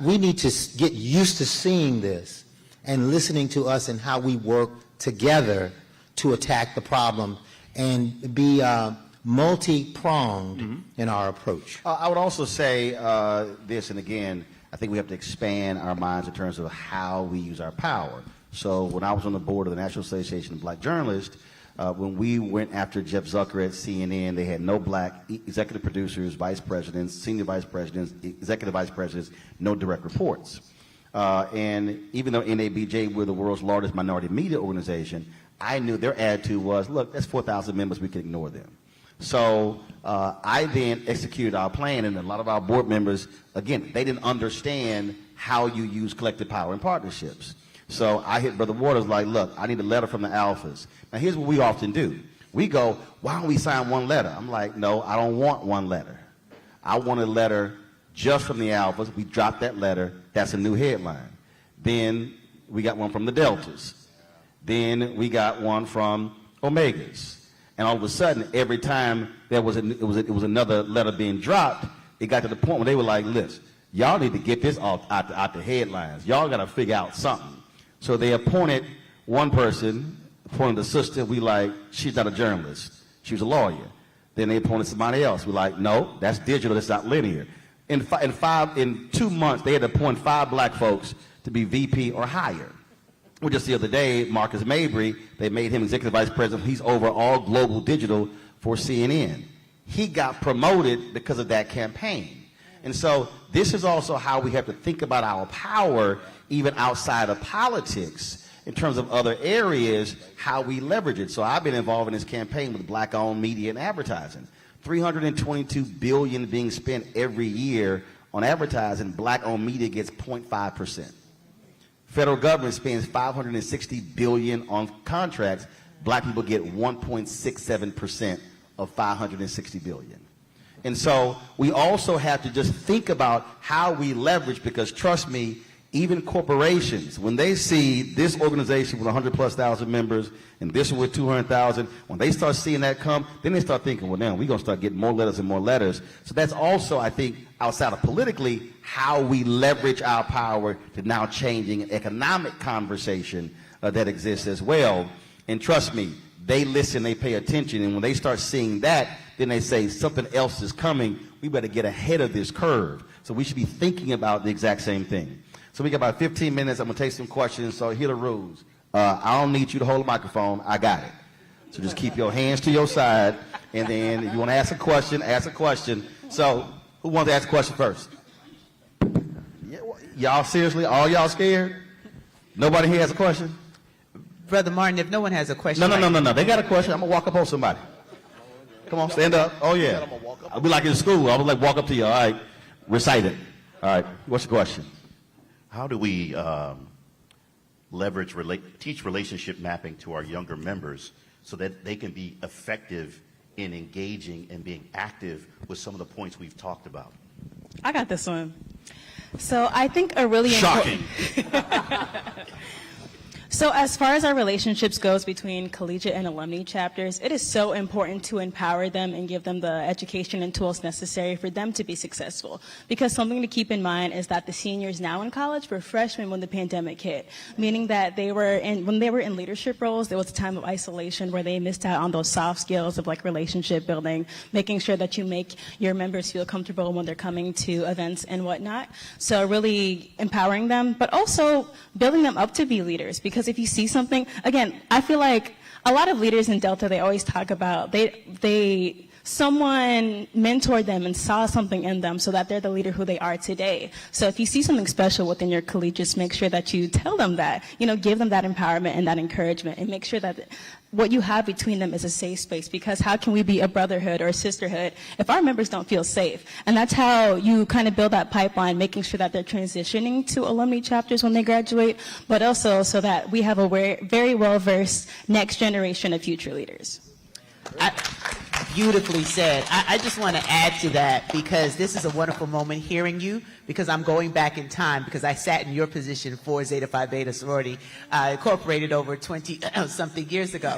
we need to get used to seeing this and listening to us and how we work together to attack the problem and be multi-pronged in our approach. I would also say this, and again, I think we have to expand our minds in terms of how we use our power. So when I was on the board of the National Association of Black Journalists, when we went after Jeff Zucker at CNN, they had no black executive producers, vice presidents, senior vice presidents, executive vice presidents, no direct reports. And even though NABJ, we're the world's largest minority media organization, I knew their attitude was, look, that's 4,000 members, we can ignore them. So I then executed our plan, and a lot of our board members, again, they didn't understand how you use collective power and partnerships. So I hit Brother Waters like, look, I need a letter from the alphas. Now here's what we often do. We go, why don't we sign one letter? I'm like, no, I don't want one letter. I want a letter just from the alphas. We drop that letter. That's a new headline. Then we got one from the deltas. Then we got one from omegas. And all of a sudden, every time there was it was another letter being dropped, it got to the point where they were like, listen, y'all need to get this out the headlines. Y'all got to figure out something. So they appointed one person, appointed a sister. We like, she's not a journalist. She was a lawyer. Then they appointed somebody else. We like, no, that's digital. That's not linear. In 2 months, they had to appoint 5 black folks to be VP or higher. Well, just the other day, Marcus Mabry, they made him executive vice president. He's over all global digital for CNN. He got promoted because of that campaign. And so this is also how we have to think about our power, even outside of politics, in terms of other areas, how we leverage it. So I've been involved in this campaign with black-owned media and advertising. $322 billion being spent every year on advertising. Black-owned media gets 0.5%. Federal government spends $560 billion on contracts. Black people get 1.67% of $560 billion. And so we also have to just think about how we leverage, because trust me, Even corporations, when they see this organization with 100,000+ members and this one with 200,000, when they start seeing that come, then they start thinking, well, now we're going to start getting more letters and more letters. So that's also, I think, outside of politically, how we leverage our power to now changing an economic conversation that exists as well. And trust me, they listen, they pay attention, and when they start seeing that, then they say something else is coming. We better get ahead of this curve. So we should be thinking about the exact same thing. So we got about 15 minutes. I'm going to take some questions. So here are the rules. I don't need you to hold the microphone. I got it. So just keep your hands to your side. And then if you want to ask a question, ask a question. So who wants to ask a question first? Y'all seriously? All y'all scared? Nobody here has a question? Brother Martin, if no one has a question. No. They got a question. I'm going to walk up on somebody. Come on, stand up. Oh, yeah. I'll be like in school. I would like walk up to you. All right. Recite it. All right. What's the question? How do we teach relationship mapping to our younger members so that they can be effective in engaging and being active with some of the points we've talked about? I got this one. So I think a really shocking. So as far as our relationships goes between collegiate and alumni chapters, it is so important to empower them and give them the education and tools necessary for them to be successful. Because something to keep in mind is that the seniors now in college were freshmen when the pandemic hit, meaning that when they were in leadership roles, there was a time of isolation where they missed out on those soft skills of like relationship building, making sure that you make your members feel comfortable when they're coming to events and whatnot. So really empowering them, but also building them up to be leaders. Because if you see something, again, I feel like a lot of leaders in Delta, they always talk about someone mentored them and saw something in them so that they're the leader who they are today. So if you see something special within your collegiates, make sure that you tell them that, give them that empowerment and that encouragement, and make sure that what you have between them is a safe space, because how can we be a brotherhood or a sisterhood if our members don't feel safe? And that's how you kind of build that pipeline, making sure that they're transitioning to alumni chapters when they graduate, but also so that we have a very well-versed next generation of future leaders. Beautifully said. I just want to add to that, because this is a wonderful moment hearing you, because I'm going back in time, because I sat in your position for Zeta Phi Beta sorority, incorporated over 20-something years ago.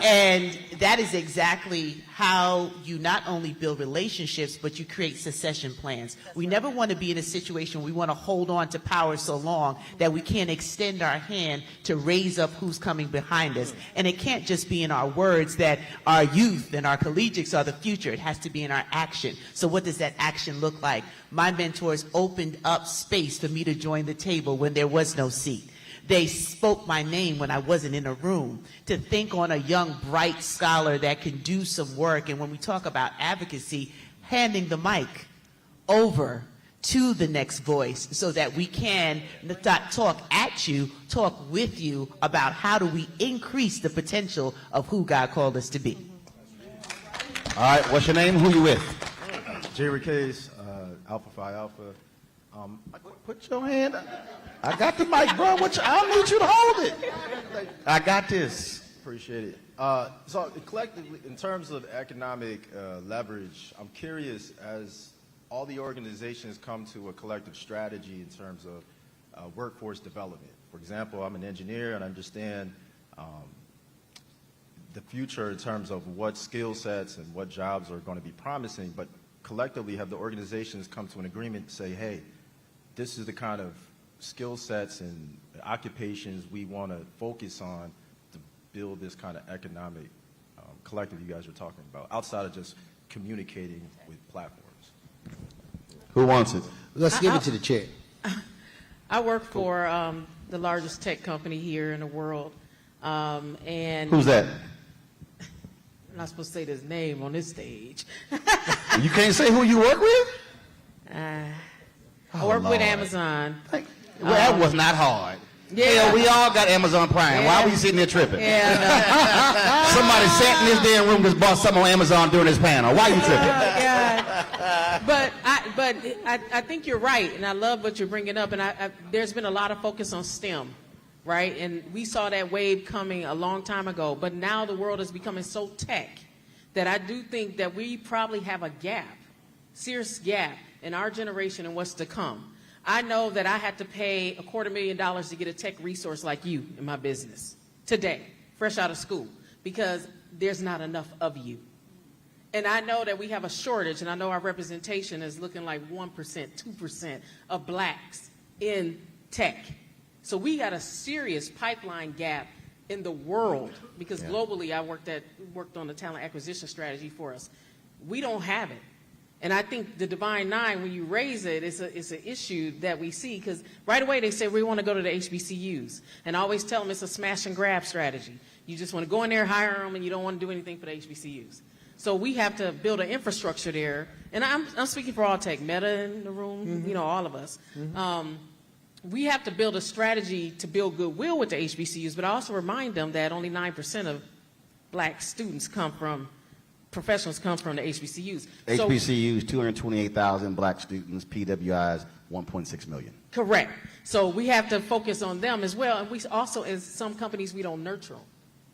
And that is exactly how you not only build relationships, but you create succession plans. We never want to be in a situation where we want to hold on to power so long that we can't extend our hand to raise up who's coming behind us. And it can't just be in our words that our youth and our collegiates are the future. It has to be in our action. So what does that action look like? My mentors opened up space for me to join the table when there was no seat. They spoke my name when I wasn't in a room, to think on a young, bright scholar that can do some work. And when we talk about advocacy, handing the mic over to the next voice so that we can not talk at you, talk with you about how do we increase the potential of who God called us to be. All right, what's your name? Who you with? Jerry Case, Alpha Phi Alpha. Put your hand up. I got the mic, bro. I don't need you to hold it. I got this. Appreciate it. So collectively, in terms of economic leverage, I'm curious, as all the organizations come to a collective strategy in terms of workforce development. For example, I'm an engineer and I understand the future in terms of what skill sets and what jobs are going to be promising, but collectively have the organizations come to an agreement to say, hey, this is the kind of skill sets and occupations we want to focus on to build this kind of economic collective you guys are talking about, outside of just communicating with platforms. Who wants it? Let's give it to the chair. I work for the largest tech company here in the world. And who's that? I'm not supposed to say his name on this stage. You can't say who you work with? I work with Amazon. Well, that was not hard. Yeah. Hell, we all got Amazon Prime. Why were you sitting there tripping? Yeah, no. Somebody sat in this damn room just bought something on Amazon during this panel. Why are you tripping? But I think you're right, and I love what you're bringing up. And there's been a lot of focus on STEM, right? And we saw that wave coming a long time ago. But now the world is becoming so tech that I do think that we probably have a gap, serious gap in our generation and what's to come. I know that I had to pay $250,000 to get a tech resource like you in my business today, fresh out of school, because there's not enough of you. And I know that we have a shortage, and I know our representation is looking like 1%, 2% of blacks in tech. So we got a serious pipeline gap in the world, because globally I worked on the talent acquisition strategy for us. We don't have it. And I think the Divine Nine, when you raise it, it's an issue that we see, because right away they say we want to go to the HBCUs. And I always tell them it's a smash and grab strategy. You just want to go in there, hire them, and you don't want to do anything for the HBCUs. So we have to build an infrastructure there. And I'm speaking for all tech, Meta in the room, you know, all of us. We have to build a strategy to build goodwill with the HBCUs, but I also remind them that only 9% of black students professionals come from the HBCUs. HBCUs, 228,000 black students, PWIs, 1.6 million. Correct. So we have to focus on them as well. And we also, as some companies, we don't nurture them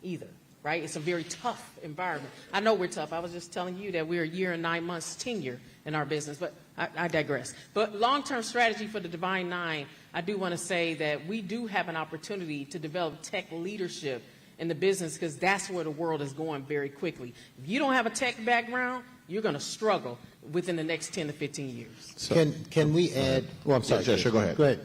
either, right? It's a very tough environment. I know we're tough. I was just telling you that we're a year and 9 months tenure in our business, but I digress. But long-term strategy for the Divine Nine, I do want to say that we do have an opportunity to develop tech leadership in the business, because that's where the world is going very quickly. If you don't have a tech background, you're going to struggle within the next 10 to 15 years. So, can we add? Well, I'm sorry. Sure, go ahead. Go ahead.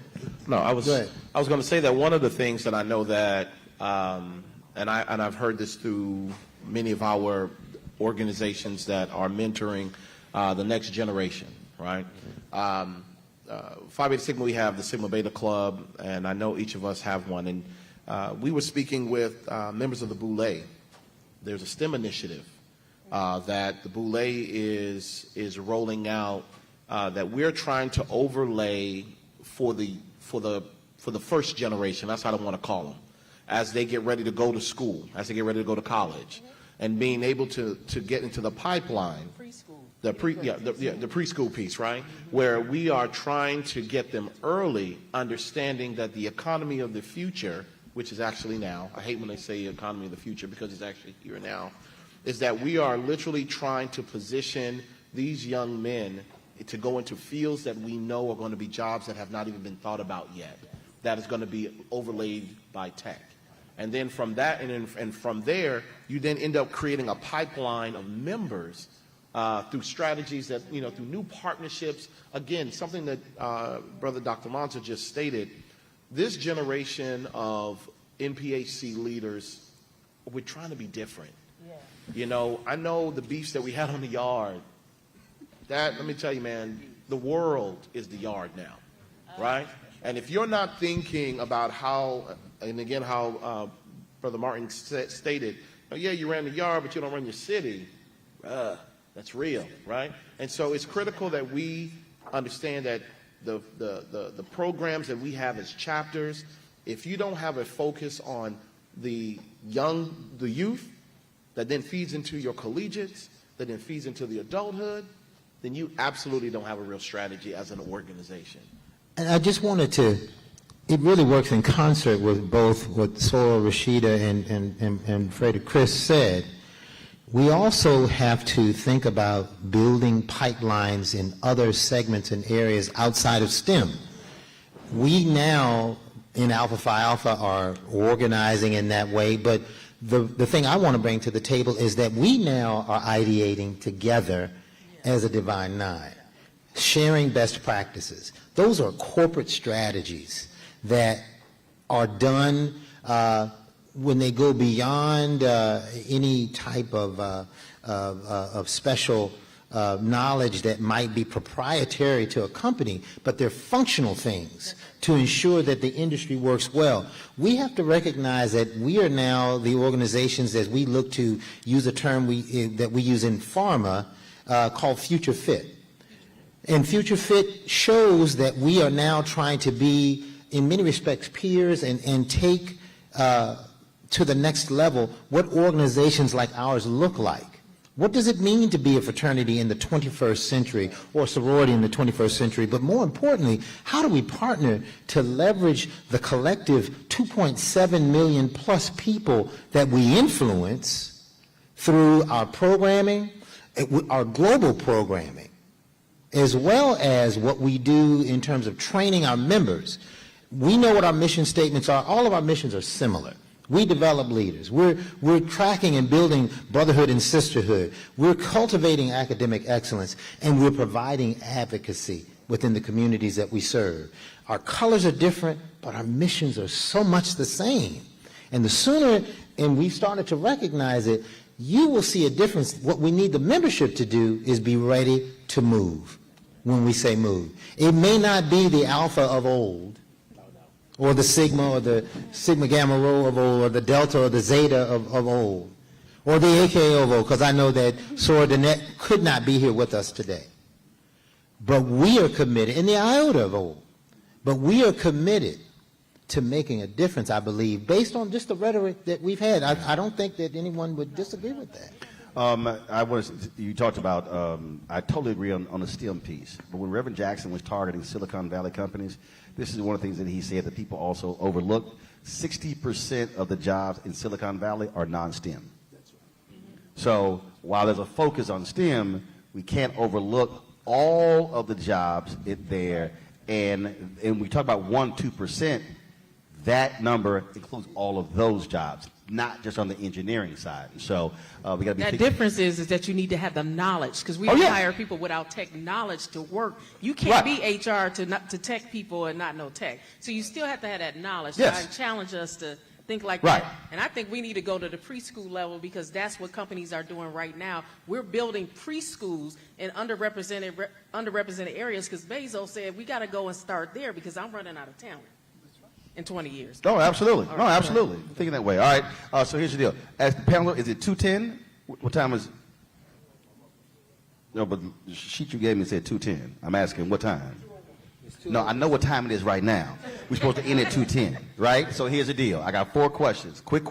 No, I was going to say that one of the things that I know that, and I've heard this through many of our organizations that are mentoring the next generation, right? Phi Beta Sigma, we have the Sigma Beta Club, and I know each of us have one. And we were speaking with members of the Boule. There's a STEM initiative that the Boule is rolling out that we're trying to overlay for the first generation. That's how I want to call them, as they get ready to go to school, as they get ready to go to college, and being able to get into the pipeline. The preschool piece, right? Where we are trying to get them early, understanding that the economy of the future, which is actually now, I hate when they say economy of the future because it's actually here now, is that we are literally trying to position these young men to go into fields that we know are going to be jobs that have not even been thought about yet, that is going to be overlaid by tech. And then from that, and from there, you then end up creating a pipeline of members through strategies that, you know, through new partnerships. Again, something that Brother Dr. Lonzo just stated, this generation of NPHC leaders, we're trying to be different. Yeah. You know, I know the beefs that we had on the yard. That, let me tell you, man, the world is the yard now, right? And if you're not thinking about how, and again, how Brother Martin stated, oh, yeah, you ran the yard, but you don't run your city. That's real, right? And so it's critical that we understand that the programs that we have as chapters, if you don't have a focus on the youth, that then feeds into your collegiates, that then feeds into the adulthood, then you absolutely don't have a real strategy as an organization. And I just wanted to, it really works in concert with both what Sora, Rashida, and Freddie Chris said. We also have to think about building pipelines in other segments and areas outside of STEM. We now, in Alpha Phi Alpha, are organizing in that way, but the thing I want to bring to the table is that we now are ideating together as a Divine Nine, sharing best practices. Those are corporate strategies that are done when they go beyond any type of special knowledge that might be proprietary to a company, but they're functional things to ensure that the industry works well. We have to recognize that we are now the organizations, as we look to use a term that we use in pharma called Future Fit. And Future Fit shows that we are now trying to be, in many respects, peers and take to the next level what organizations like ours look like. What does it mean to be a fraternity in the 21st century or sorority in the 21st century? But more importantly, how do we partner to leverage the collective 2.7 million plus people that we influence through our programming, our global programming, as well as what we do in terms of training our members. We know what our mission statements are. All of our missions are similar. We develop leaders. We're tracking and building brotherhood and sisterhood. We're cultivating academic excellence, and we're providing advocacy within the communities that we serve. Our colors are different, but our missions are so much the same. And the sooner, and we've started to recognize it, you will see a difference. What we need the membership to do is be ready to move when we say move. It may not be the Alpha of old, or the Sigma, or the Sigma Gamma Rho of old, or the Delta or the Zeta of old, or the AKA of old, because I know that Sora Danette could not be here with us today. But we are committed, and the Iota of old, but we are committed to making a difference, I believe, based on just the rhetoric that we've had. I don't think that anyone would disagree with that. You talked about, I totally agree on the STEM piece, but when Reverend Jackson was targeting Silicon Valley companies, this is one of the things that he said that people also overlook. 60% of the jobs in Silicon Valley are non-STEM. So while there's a focus on STEM, we can't overlook all of the jobs there. And we talk about 1-2%, that number includes all of those jobs, not just on the engineering side. So we got to be. That difference is that you need to have the knowledge, because we hire people without tech knowledge to work. You can't be HR to tech people and not know tech. So you still have to have that knowledge. Yes. I challenge us to think like that. And I think we need to go to the preschool level, because that's what companies are doing right now. We're building preschools in underrepresented areas, because Bezos said we got to go and start there because I'm running out of talent in 20 years. Oh, absolutely. All No, right. absolutely. I'm thinking that way. All right. So here's the deal. As the panel, is it 2:10? What time is? No, but the sheet you gave me said 2:10. I'm asking what time? No, I know what time it is right now. We're supposed to end at 2:10, right? So here's the deal. I got 4 questions, quick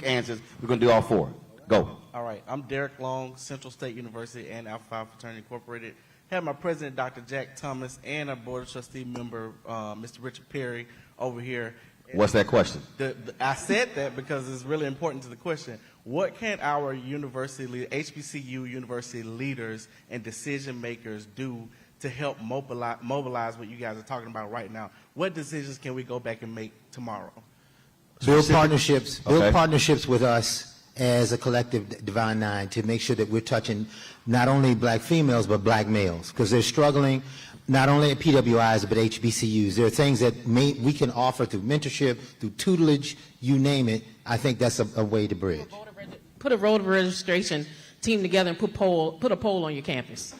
answers. We're going to do all 4. Go. All right. I'm Derek Long, Central State University and Alpha Phi Fraternity Incorporated. Have my president, Dr. Jack Thomas, and our board of trustee member, Mr. Richard Perry, over here. What's that question? I said that because it's really important to the question. What can our HBCU university leaders and decision makers do to help mobilize what you guys are talking about right now? What decisions can we go back and make tomorrow? Build partnerships with us as a collective Divine Nine to make sure that we're touching not only black females but black males, because they're struggling not only at PWIs but HBCUs. There are things that we can offer through mentorship, through tutelage, you name it. I think that's a way to bridge. Put a voter registration team together and put a poll on your campus.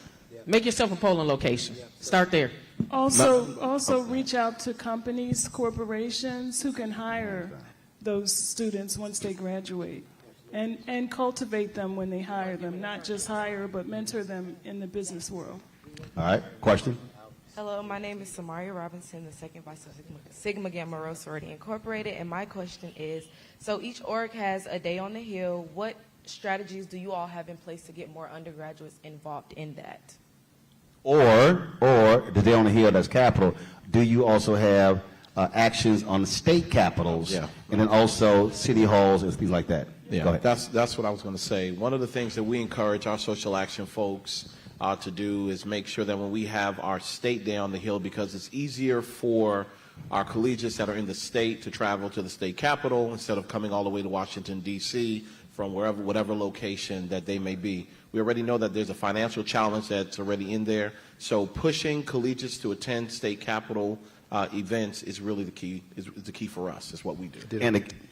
Make yourself a polling location. Start there. Also reach out to companies, corporations who can hire those students once they graduate, and cultivate them when they hire them. Not just hire, but mentor them in the business world. All right. Question? Hello, my name is Samaria Robinson, the second vice of Sigma Gamma Rho Sorority Incorporated, and my question is, so each org has a day on the Hill. What strategies do you all have in place to get more undergraduates involved in that? Or the day on the Hill, that's capital, do you also have actions on the state capitals and then also city halls and things like that? Yeah, Go ahead. that's what I was going to say. One of the things that we encourage our social action folks to do is make sure that when we have our state day on the Hill, because it's easier for our collegiates that are in the state to travel to the state capitol instead of coming all the way to Washington, D.C. from whatever location that they may be. We already know that there's a financial challenge that's already in there. So pushing collegiates to attend state capitol events is really the key. Is the key for us. Is what we do.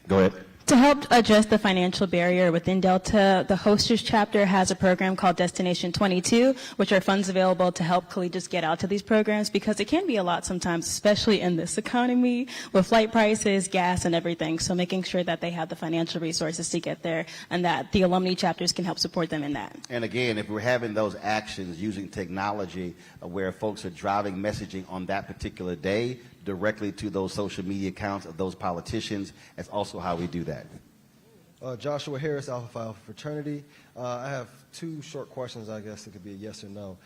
Go ahead. To help address the financial barrier within Delta, the Hostess chapter has a program called Destination 22, which are funds available to help collegiates get out to these programs, because it can be a lot sometimes, especially in this economy with flight prices, gas, and everything. So making sure that they have the financial resources to get there, and that the alumni chapters can help support them in that. And again, if we're having those actions using technology where folks are driving messaging on that particular day directly to those social media accounts of those politicians, that's also how we do that. Joshua Harris, Alpha Phi Fraternity. I have 2 short questions, I guess it could be a yes or no.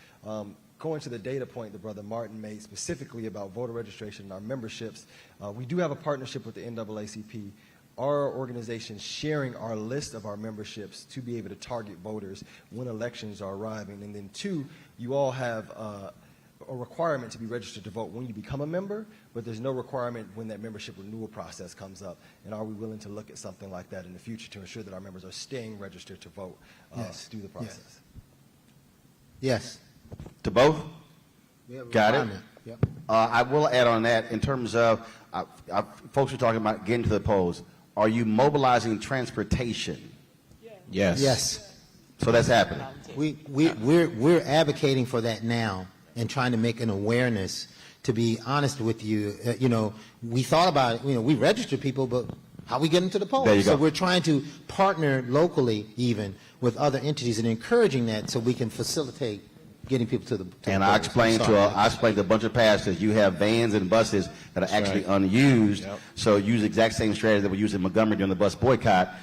Going to the data point that Brother Martin made specifically about voter registration and our memberships, we do have a partnership with the NAACP. our organization sharing our list of our memberships to be able to target voters when elections are arriving. And then 2, you all have a requirement to be registered to vote when you become a member, but there's no requirement when that membership renewal process comes up. And are we willing to look at something like that in the future to ensure that our members are staying registered to vote through the process? Yes. To both? Got it. Requirement. Yep. I will add on that in terms of folks are talking about getting to the polls. Are you mobilizing transportation? Yes. Yes. So that's happening. We're advocating for that now and trying to make an awareness. To be honest with you, we thought about it. We register people, but how we get them to the polls? There you so go. we're trying to partner locally, even with other entities, and encouraging that so we can facilitate getting people to the And polls. I explained to a bunch of pastors, you have vans and buses that are actually unused. Yep. So use the exact same strategy that we used in Montgomery during the bus boycott.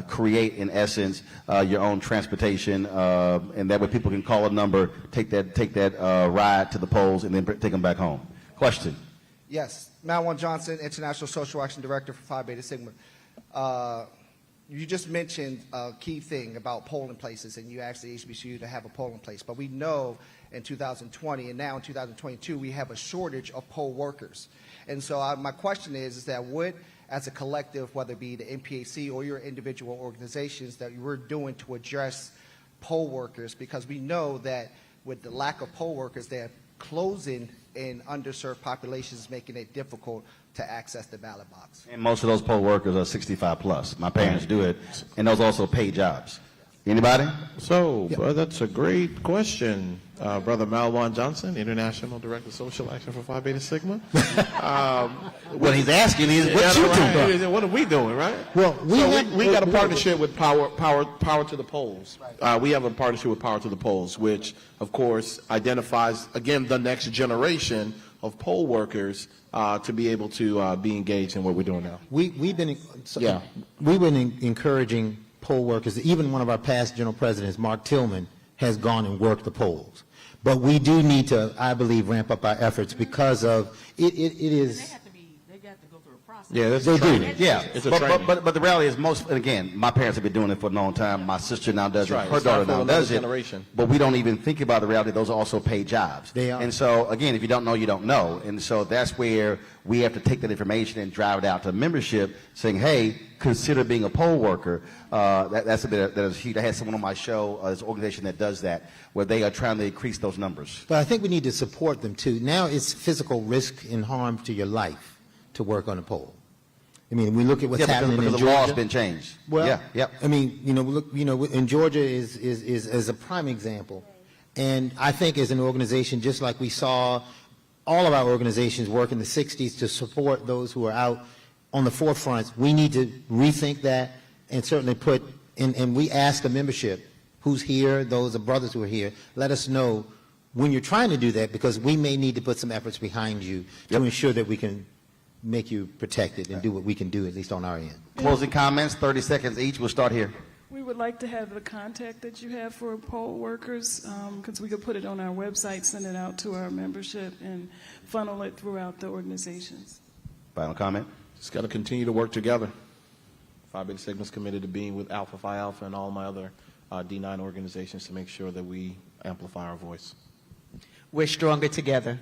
Create, in essence, your own transportation, and that way people can call a number, take that ride to the polls, and then take them back home. Question. Yes, Emmanuel Johnson, International Social Action Director for Phi Beta Sigma. You just mentioned a key thing about polling places, and you asked the HBCU to have a polling place. But we know in 2020 and now in 2022, we have a shortage of poll workers. And so my question is that what, as a collective, whether it be the MPAC or your individual organizations, that we're doing to address poll workers? Because we know that with the lack of poll workers, they're closing in underserved populations, making it difficult to access the ballot box. And most of those poll workers are 65 plus. My parents do it, and those also pay jobs. Anybody? So, that's a great question, Brother Malwan Johnson, International Director of Social Action for Phi Beta Sigma. What he's asking is, what you doing? What are we doing, right? Well, we got a partnership with Power to the Polls. We have a partnership with Power to the Polls, which, of course, identifies, again, the next generation of poll workers to be able to be engaged in what we're doing now. We've been encouraging poll workers. Even one of our past general presidents, Mark Tillman, has gone and worked the polls. But we do need to, I believe, ramp up our efforts because of it is. Yeah, that's they do. training. Yeah, It's a training. but the reality is most. And again, my parents have been doing it for a long time. My sister now does That's it. right. Her daughter now does it. Generation. But we don't even think about the reality. Those are also paid jobs. They are. And so again, if you don't know, you don't know. And so that's where we have to take that information and drive it out to membership, saying, "Hey, consider being a poll worker." That's a bit. That is huge. I had someone on my show. This organization that does that, where they are trying to increase those numbers. But I think we need to support them too. Now it's physical risk and harm to your life to work on a poll. I mean, we look at what's happening because in the Georgia. law's been changed. Well, yeah. I mean, in Georgia is a prime example. And I think as an organization, just like we saw all of our organizations work in the 60s to support those who are out on the forefront, we need to rethink that and certainly put, and we ask the membership who's here, those of brothers who are here, let us know when you're trying to do that, because we may need to put some efforts behind you to ensure that we can make you protected and do what we can do, at least on our end. Closing comments, 30 seconds each. We'll start here. We would like to have the contact that you have for poll workers, because we could put it on our website, send it out to our membership, and funnel it throughout the organizations. Final comment? Just got to continue to work together. Phi Beta Sigma is committed to being with Alpha Phi Alpha and all my other D9 organizations to make sure that we amplify our voice. We're stronger together.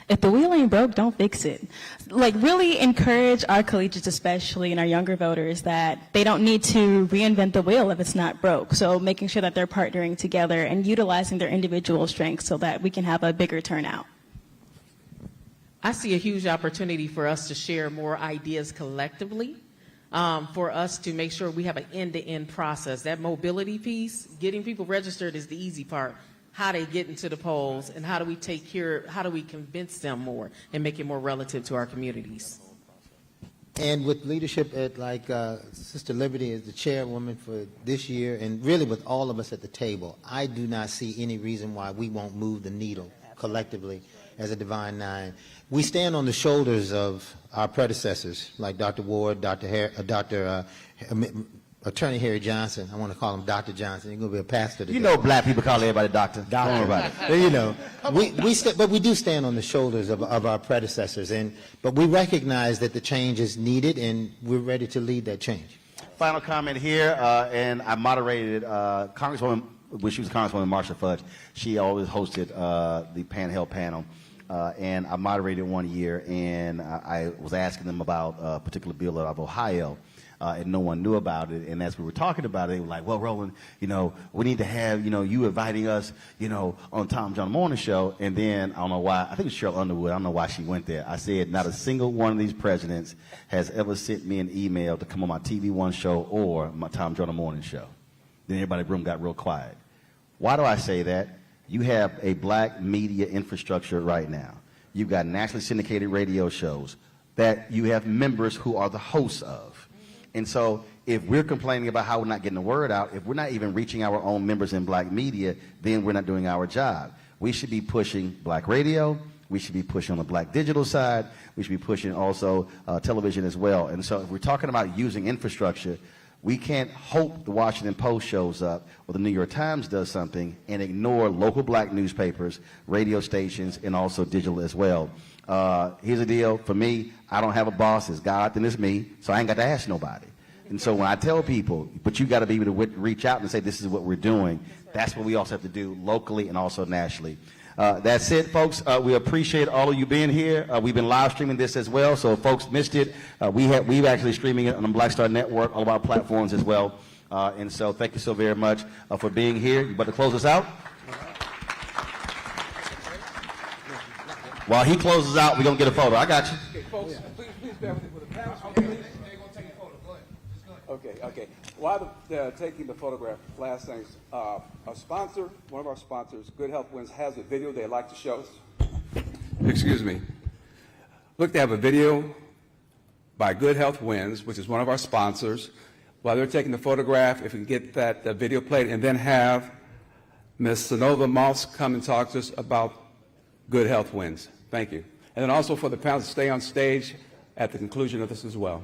If the wheel ain't broke, don't fix it. Like, really encourage our collegiates, especially, and our younger voters, that they don't need to reinvent the wheel if it's not broke. So making sure that they're partnering together and utilizing their individual strengths so that we can have a bigger turnout. I see a huge opportunity for us to share more ideas collectively, for us to make sure we have an end-to-end process. That mobility piece, getting people registered, is the easy part. How they get into the polls, and how do we convince them more and make it more relative to our communities. And with leadership at Sister Liberty as the chairwoman for this year, and really with all of us at the table, I do not see any reason why we won't move the needle collectively as a Divine Nine. We stand on the shoulders of our predecessors, like Dr. Ward, Dr. Attorney Harry Johnson. I want to call him Dr. Johnson. He's going to be a pastor today. You know black people call everybody doctor. Don't worry about it. You know, but we do stand on the shoulders of our predecessors, but we recognize that the change is needed, and we're ready to lead that change. Final comment here, and I moderated Congresswoman, when she was Congresswoman Marsha Fudge. She always hosted the handheld panel, and I moderated one year, and I was asking them about a particular bill out of Ohio. And no one knew about it. And as we were talking about it, they were like, well, Roland, you know, we need to have, you know, you inviting us, you know, on Tom John Morning Show. And then, I don't know why, I think it's Cheryl Underwood, I don't know why she went there. I said, not a single one of these presidents has ever sent me an email to come on my TV One show or my Tom John Morning Show. Then everybody in the room got real quiet. Why do I say that? You have a black media infrastructure right now. You've got nationally syndicated radio shows that you have members who are the hosts of. And so if we're complaining about how we're not getting the word out, if we're not even reaching our own members in black media, then we're not doing our job. We should be pushing black radio. We should be pushing on the black digital side. We should be pushing also television as well. And so if we're talking about using infrastructure, we can't hope the Washington Post shows up or the New York Times does something and ignore local black newspapers, radio stations, and also digital as well. Here's the deal. For me, I don't have a boss. It's God, then it's me. So I ain't got to ask nobody. And so when I tell people, but you got to be able to reach out and say, this is what we're doing, that's what we also have to do locally and also nationally. That's it, folks. We appreciate all of you being here. We've been live streaming this as well. So if folks missed it, we've actually streaming it on the Black Star Network, all of our platforms as well. And so thank you so very much for being here. You about to close us out? While he closes out, we're going to get a photo. I got you. Okay, folks, please bear with me for the panel. Okay, they're going to take a photo. Go ahead. Just go ahead. Okay. While they're taking the photograph, last things, our sponsor, one of our sponsors, Good Health Wins, has a video they'd like to show us. Excuse me. Look, they have a video by Good Health Wins, which is one of our sponsors. While they're taking the photograph, if we can get that video played, and then have Ms. Sonova Moss come and talk to us about Good Health Wins. Thank you. And then also for the panel to stay on stage at the conclusion of this as well.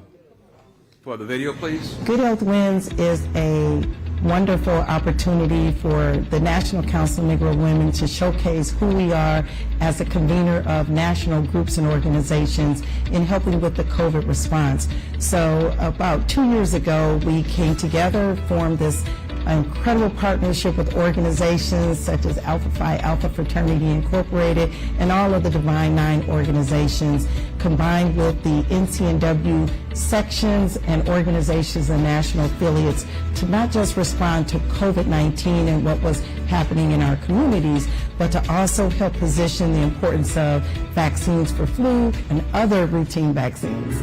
For the video, please. Good Health Wins is a wonderful opportunity for the National Council of Negro Women to showcase who we are as a convener of national groups and organizations in helping with the COVID response. So about 2 years ago, we came together, formed this incredible partnership with organizations such as Alpha Phi Alpha Fraternity Incorporated and all of the Divine Nine organizations, combined with the NCNW sections and organizations and national affiliates, to not just respond to COVID-19 and what was happening in our communities, but to also help position the importance of vaccines for flu and other routine vaccines.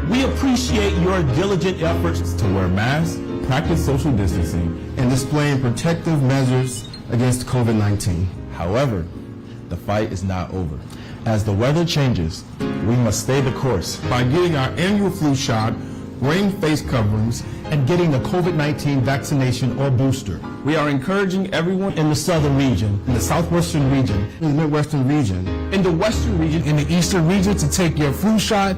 We appreciate your diligent efforts to wear masks, practice social distancing, and displaying protective measures against COVID-19. However, the fight is not over. As the weather changes, we must stay the course by getting our annual flu shot, wearing face coverings, and getting the COVID-19 vaccination or booster. We are encouraging everyone in the southern region, in the southwestern region, in the midwestern region, in the western region, in the eastern region to take your flu shot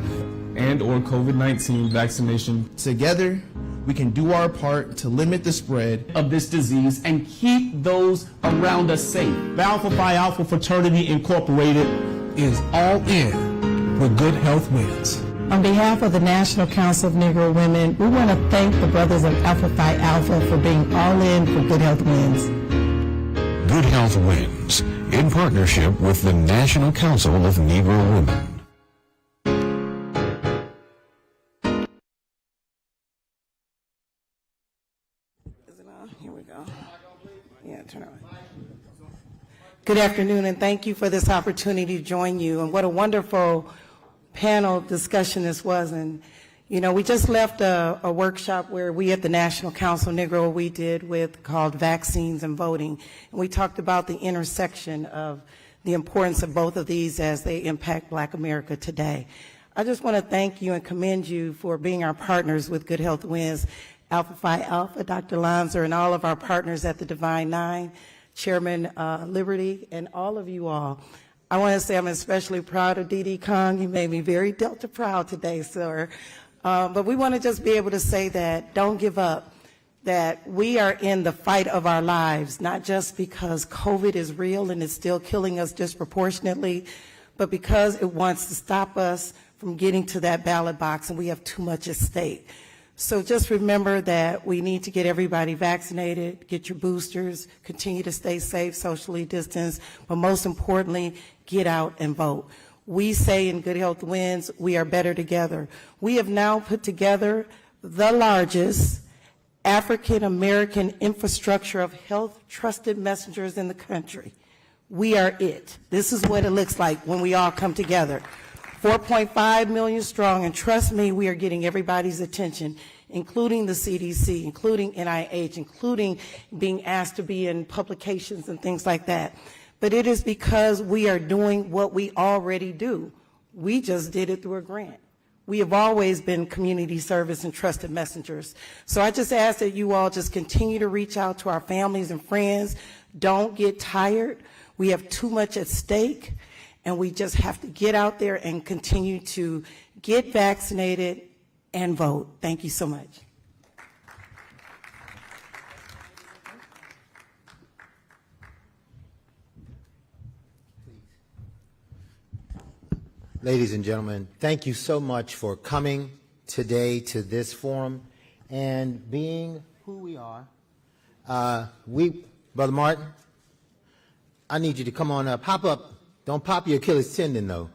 and or COVID-19 vaccination. Together, we can do our part to limit the spread of this disease and keep those around us safe. Alpha Phi Alpha Fraternity Incorporated is all in with Good Health Wins. On behalf of the National Council of Negro Women, we want to thank the brothers of Alpha Phi Alpha for being all in for Good Health Wins. Good Health Wins, in partnership with the National Council of Negro Women. Here we go. Yeah, turn it on. Good afternoon, and thank you for this opportunity to join you. And what a wonderful panel discussion this was. And, you know, we just left a workshop where we at the National Council Negro, we did with called Vaccines and Voting. And we talked about the intersection of the importance of both of these as they impact Black America today. I just want to thank you and commend you for being our partners with Good Health Wins. Alpha Phi Alpha, Dr. Lanzer, and all of our partners at the Divine Nine, Chairman Liberty, and all of you all. I want to say I'm especially proud of Dee Dee Kong. You made me very Delta proud today, sir. But we want to just be able to say that don't give up, that we are in the fight of our lives, not just because COVID is real and it's still killing us disproportionately, but because it wants to stop us from getting to that ballot box, and we have too much at stake. So just remember that we need to get everybody vaccinated, get your boosters, continue to stay safe, socially distanced, but most importantly, get out and vote. We say in Good Health Wins, we are better together. We have now put together the largest African American infrastructure of health trusted messengers in the country. We are it. This is what it looks like when we all come together. 4.5 million strong, and trust me, we are getting everybody's attention, including the CDC, including NIH, including being asked to be in publications and things like that. But it is because we are doing what we already do. We just did it through a grant. We have always been community service and trusted messengers. So I just ask that you all just continue to reach out to our families and friends. Don't get tired. We have too much at stake, and we just have to get out there and continue to get vaccinated and vote. Thank you so much. Ladies and gentlemen, thank you so much for coming today to this forum and being who we are. Brother Martin, I need you to come on up. Hop up. Don't pop your Achilles tendon, though.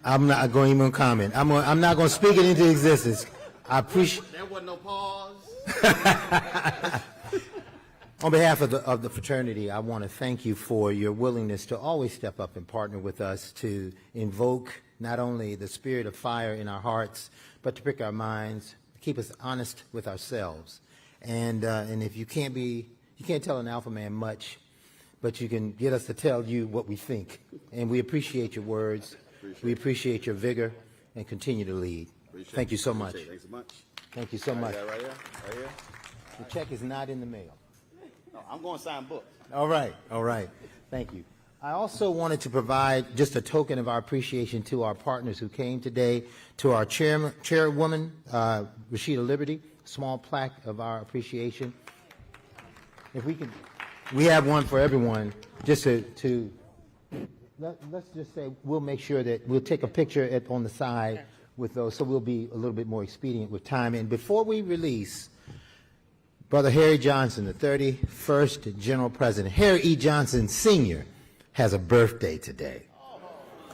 I'm not going to even comment. I'm not going to speak it into existence. I appreciate. There wasn't no pause. On behalf of the fraternity, I want to thank you for your willingness to always step up and partner with us to invoke not only the spirit of fire in our hearts, but to prick our minds, keep us honest with ourselves. And if you can't tell an alpha man much, but you can get us to tell you what we think. And we appreciate your words. We appreciate your vigor, and continue to lead. Thank you so much. Thanks so much. Thank you so much. Right here. Right here. The check is not in the mail. No, I'm going to sign books. All right. Thank you. I also wanted to provide just a token of our appreciation to our partners who came today, to our chairwoman, Rashida Liberty, small plaque of our appreciation. If we can, we have one for everyone, just to let's just say we'll make sure that we'll take a picture on the side with those, so we'll be a little bit more expedient with time. And before we release, Brother Harry Johnson, the 31st General President, Harry E. Johnson Sr., has a birthday today.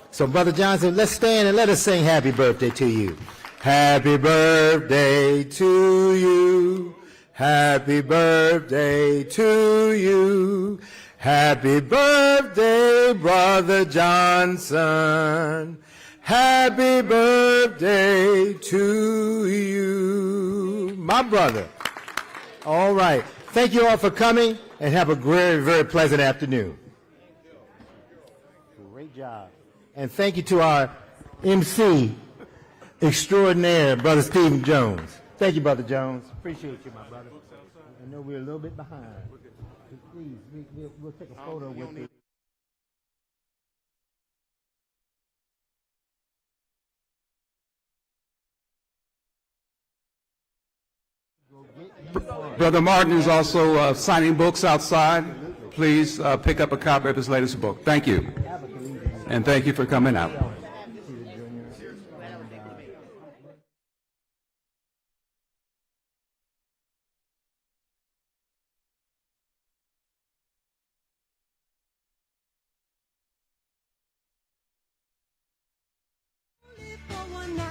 So, Brother Johnson, let's stand and let us sing happy birthday to you. Happy birthday to you. Happy birthday to you. Happy birthday, Brother Johnson. Happy birthday to you. My brother. All right. Thank you all for coming, and have a very, very pleasant afternoon. Great job. And thank you to our MC extraordinaire, Brother Stephen Jones. Thank you, Brother Jones. Appreciate you, my brother. I know we're a little bit behind. Please, we'll take a photo with you. Brother Martin is also signing books outside. Please pick up a copy of his latest book. Thank you. And thank you for coming out. For one night.